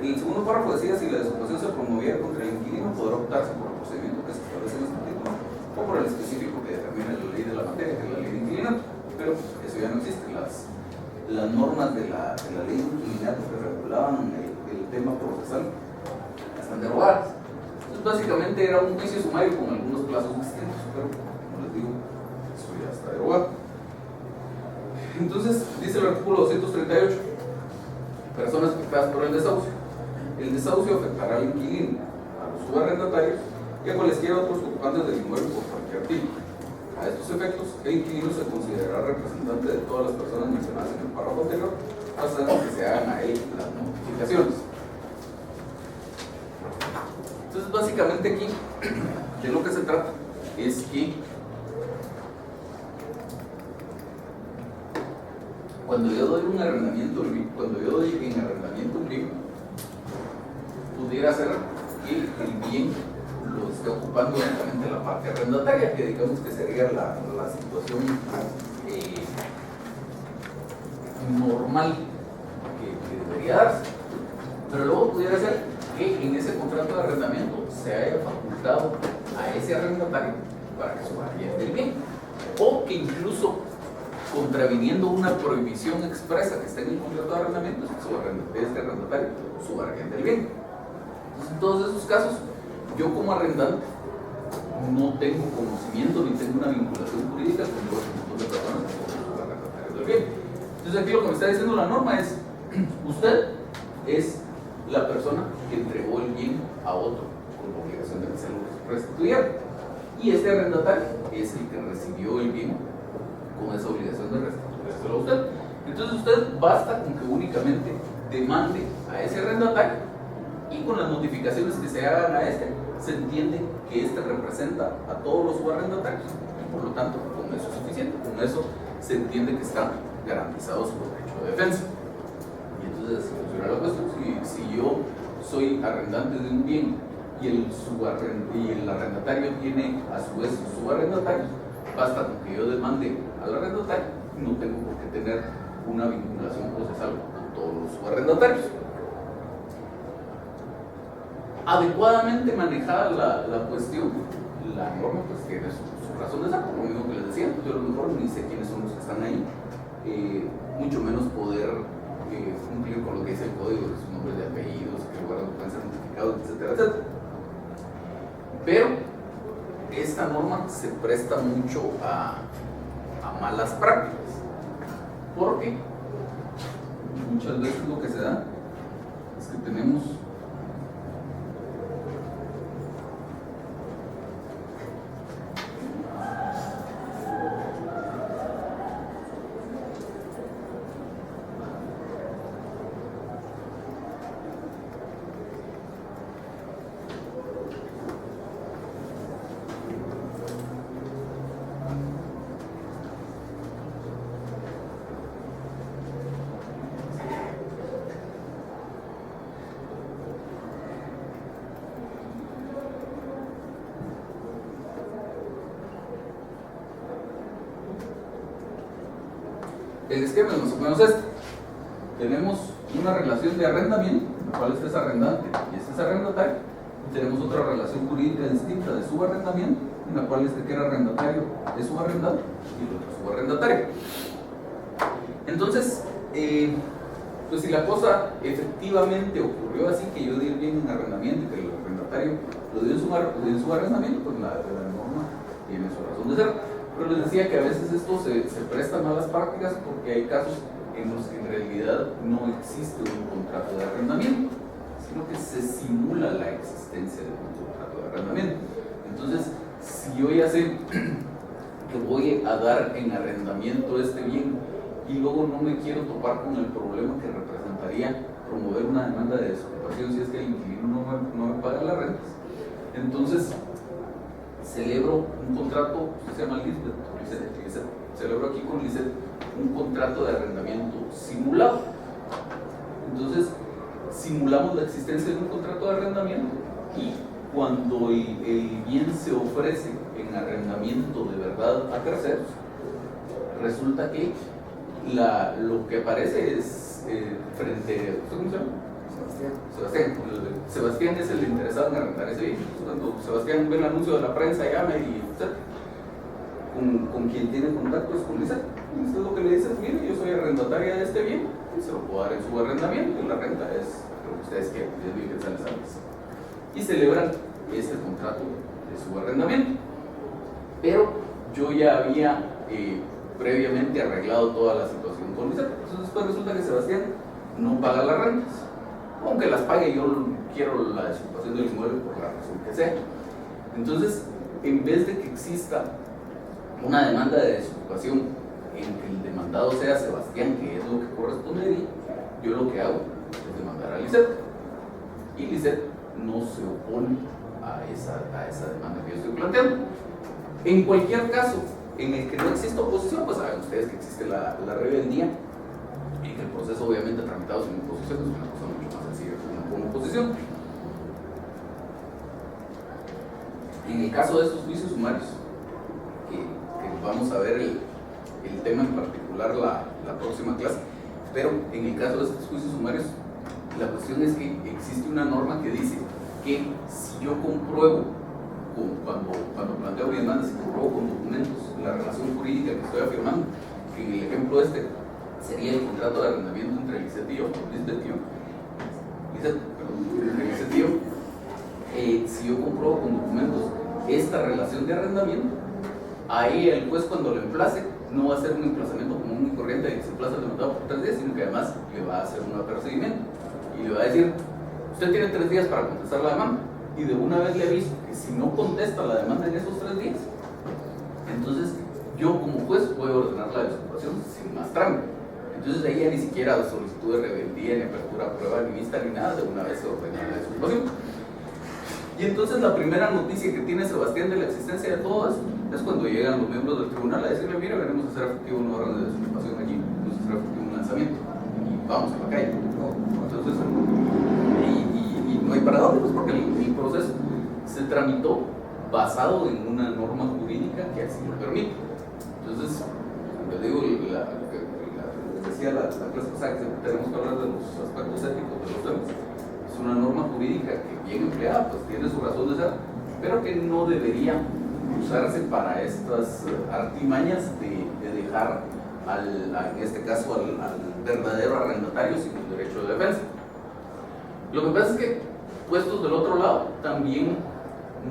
El segundo párrafo decía: si la desocupación se promoviera contra el inquilino, podrá optarse por el procedimiento que se establece en este artículo o por el específico que determina la ley de la materia, que es la ley de inquilinato. Pero eso ya no existe. Las normas de la ley de inquilinato que regulaban el tema procesal están derogadas. Entonces, básicamente era un juicio sumario con algunos plazos distintos, pero como les digo, eso ya está derogado. Entonces, dice el artículo 238: personas afectadas por el desahucio El desahucio afectará al inquilino, a los subarrendatarios y a cualesquiera otros ocupantes del inmueble por cualquier tipo. A estos efectos, el inquilino se considerará representante de todas las personas mencionadas en el párrafo anterior hasta que se hagan a él las notificaciones. Entonces, básicamente aquí, de lo que se trata es que cuando yo doy un arrendamiento, cuando yo doy en arrendamiento un bien, pudiera ser que el bien lo esté ocupando únicamente la parte arrendataria, que digamos que sería la situación normal que debería darse. Pero luego pudiera ser que en ese contrato de arrendamiento se haya facultado a ese arrendatario para que su barriga esté bien, o que incluso contraviniendo una prohibición expresa que está en el contrato de arrendamiento, este arrendatario subarrende el bien. Entonces, en todos esos casos, yo como arrendante no tengo conocimiento ni tengo una vinculación jurídica con todo el montón de personas que son subarrendatarios del bien. Entonces, aquí lo que me está diciendo la norma es: usted es la persona que entregó el bien a otro con la obligación de que se lo restituyera, y este arrendatario es el que recibió el bien con esa obligación de restituírselo a usted. Entonces, usted basta con que únicamente demande a ese arrendatario, y con las notificaciones que se hagan a este, se entiende que este representa a todos los subarrendatarios, y por lo tanto, con eso es suficiente. Con eso se entiende que está garantizado su derecho de defensa. Y entonces, si funciona la cuestión, si yo soy arrendante de un bien y el arrendatario tiene a su vez subarrendatarios, basta con que yo demande al arrendatario, no tengo por qué tener una vinculación procesal con todos los subarrendatarios. Adecuadamente manejada la cuestión, la norma pues tiene su razón de ser, por lo mismo que les decía. Pues yo a lo mejor ni sé quiénes son los que están ahí, mucho menos poder cumplir con lo que dice el código de sus nombres de apellidos, que lugar donde pueden ser notificados, etcétera, etcétera. Pero esta norma se presta mucho a malas prácticas, porque muchas veces lo que se da es que tenemos el esquema es más o menos este. Tenemos una relación de arrendamiento, en la cual este es arrendante y este es arrendatario, y tenemos otra relación jurídica distinta de subarrendamiento, en la cual este que era arrendatario es subarrendado y el otro subarrendatario. Entonces, pues si la cosa efectivamente ocurrió así, que yo di el bien en arrendamiento y que el arrendatario lo dio en su arrendamiento, pues la norma tiene su razón de ser. Pero les decía que a veces esto se presta a malas prácticas, porque hay casos en los que en realidad no existe un contrato de arrendamiento, sino que se simula la existencia de un contrato de arrendamiento. Entonces, si yo ya sé que voy a dar en arrendamiento este bien y luego no me quiero topar con el problema que representaría promover una demanda de desocupación si es que el inquilino no me paga las rentas, entonces celebro un contrato, se llama LICET, celebro aquí con LICET un contrato de arrendamiento simulado. Entonces, simulamos la existencia de un contrato de arrendamiento, y cuando el bien se ofrece en arrendamiento de verdad a terceros, resulta que lo que aparece es frente, ¿cómo se llama? Sebastián es el interesado en arrendar ese bien. Cuando Sebastián ve el anuncio de la prensa, llama y etc. Con quien tiene contacto es con Lisa. Y esto es lo que le dices: mire, yo soy arrendataria de este bien y se lo puedo dar en su arrendamiento, y la renta es lo que ustedes quieran, 10,000 quetzales al mes. Y celebran este contrato de su arrendamiento. Pero yo ya había previamente arreglado toda la situación con Lisa. Entonces después resulta que Sebastián no paga las rentas. aunque las pague, yo quiero la desocupación del inmueble por la razón que sea. Entonces, en vez de que exista una demanda de desocupación en que el demandado sea Sebastián, que es lo que correspondería, yo lo que hago es demandar a Lisette. Y Lisette no se opone a esa demanda que yo estoy planteando. En cualquier caso en el que no exista oposición, pues saben ustedes que existe la rebeldía y que el proceso obviamente tramitado sin oposición es una cosa mucho más sencilla que una con oposición. En el caso de estos juicios sumarios, que vamos a ver el tema en particular la próxima clase, pero en el caso de estos juicios sumarios, la cuestión es que existe una norma que dice que si yo compruebo, cuando planteo mi demanda, si compruebo con documentos la relación jurídica que estoy afirmando, que en el ejemplo sería el contrato de arrendamiento entre Lisette y yo, si yo compruebo con documentos esta relación de arrendamiento, ahí el juez cuando lo emplace no va a hacer un emplazamiento común y corriente de que se emplaza el demandado por 3 días, sino que además le va a hacer un apercibimiento y le va a decir: usted tiene 3 días para contestar la demanda, y de una vez le aviso que si no contesta la demanda en esos 3 días, entonces yo como juez voy a ordenar la desocupación sin más trámite. Entonces ahí ya ni siquiera solicitud de rebeldía, ni apertura a prueba, ni vista, ni nada, de una vez se ordena la desocupación. Y entonces la primera noticia que tiene Sebastián de la existencia de todo eso es cuando llegan los miembros del tribunal a decirle: mira, venimos a hacer efectivo una orden de desocupación aquí, vamos a hacer efectivo un lanzamiento y vamos a la calle. Entonces, y no hay para dónde, pues porque el proceso se tramitó basado en una norma jurídica que así lo permite. Entonces, les digo, decía la clase pasada que tenemos que hablar de los aspectos éticos de los temas. Es una norma jurídica que bien empleada pues tiene su razón de ser, pero que no debería usarse para estas artimañas de dejar en este caso al verdadero arrendatario sin el derecho de defensa. Lo que pasa es que, puestos del otro lado, también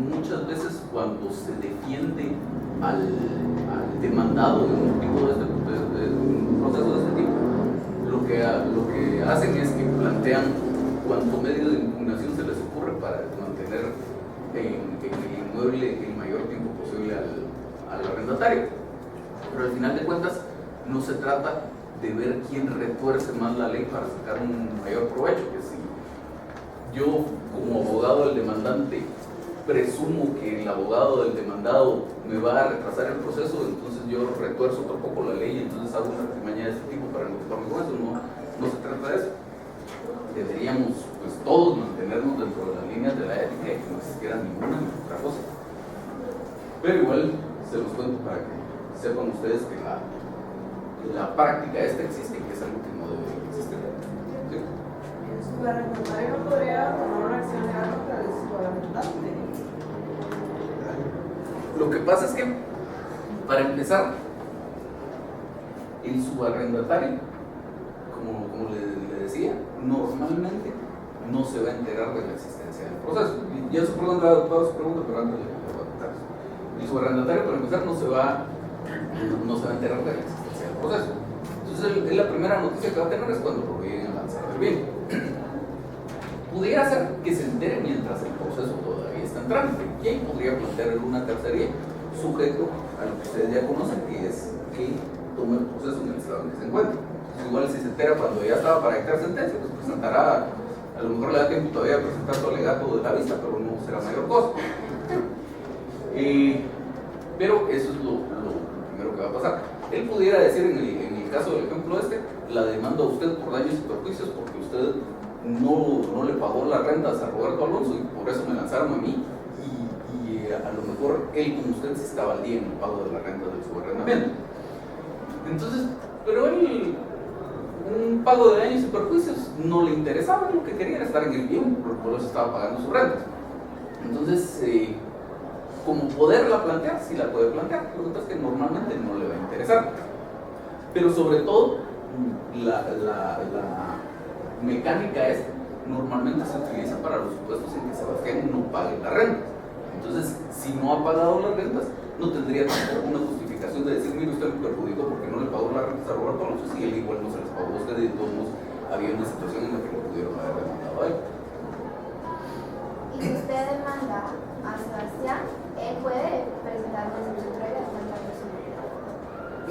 muchas veces cuando se defiende al demandado en un tipo de un proceso de este tipo, lo que hacen es que plantean cuánto medio de impugnación se les ocurre para mantener en el inmueble el mayor tiempo posible al arrendatario. Pero al final de cuentas no se trata de ver quién retuerce más la ley para sacar un mayor provecho, que si yo como abogado del demandante presumo que el abogado del demandado me va a retrasar el proceso, entonces yo retuerzo otro poco la ley y entonces hago una artimaña de este tipo para no ocuparme con eso. No se trata de eso. Deberíamos pues todos mantenernos dentro de las líneas de la ética y que no existiera ninguna ni otra cosa. Pero igual se los cuento para que sepan ustedes que la práctica esta existe y que es algo que no debería existir. ¿Sí? El arrendatario no podría tomar una acción legal contra el subarrendante. Lo que pasa es que, para empezar, el subarrendatario, como le decía, normalmente no se va a enterar de la existencia del proceso. Y ya su pregunta, pero antes le voy a contar eso. El subarrendatario, para empezar, no se va a enterar de la existencia del proceso. Entonces, la primera noticia que va a tener es cuando lo lleguen a lanzar el bien. Pudiera ser que se entere mientras el proceso todavía está en trámite, y ahí podría plantear una tercería, sujeto a lo que ustedes ya conocen, que es que tome el proceso en el estado en que se encuentra. Igual si se entera cuando ya estaba para dictar sentencia, pues presentará, a lo mejor le da tiempo todavía a presentar su alegato de la vista, pero no será mayor cosa. Pero eso es lo primero que va a pasar. Él pudiera decir en el caso del ejemplo la demanda a usted por daños y perjuicios porque usted no le pagó las rentas a Roberto Alonso y por eso me lanzaron a mí, y a lo mejor él como usted sí estaba al día en el pago de la renta de su arrendamiento. Entonces, pero él un pago de daños y perjuicios no le interesaba, lo que quería era estar en el bien, por eso estaba pagando su renta. Entonces, como poderla plantear, sí la puede plantear, lo que pasa es que normalmente no le va a interesar. Pero sobre todo, la mecánica esta normalmente se utiliza para los supuestos en que Sebastián no pague la renta. Entonces, si no ha pagado las rentas, no tendría tampoco una justificación de decir: mire, usted me perjudicó porque no le pagó las rentas a Roberto Alonso, si él igual no se les pagó a usted y de todos modos había una situación en la que lo pudieron haber demandado a él. Y si usted demanda a Sebastián, él puede presentar una excepción previa contra la persona.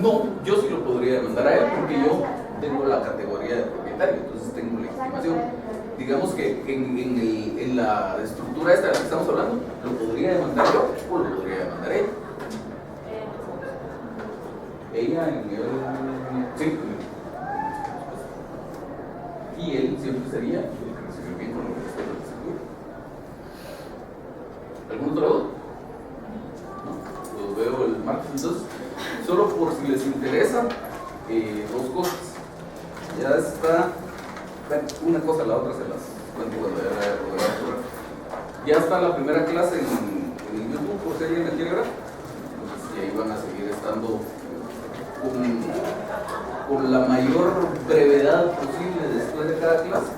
No, yo sí lo podría demandar a él porque yo tengo la categoría de propietario, entonces tengo legitimación. Digamos que en la estructura esta de la que estamos hablando, lo podría demandar yo o lo podría demandar ella. Ella en el... Sí. Y él siempre sería el que recibió bien con lo que usted recibió. ¿Algún otro lado? No, los veo el martes. Entonces, solo por si les interesa, dos cosas. Ya está, una cosa, la otra se las cuento cuando ya está la primera clase en YouTube, por si alguien la quiere ver. Entonces, y ahí van a seguir estando con la mayor brevedad posible después de cada clase.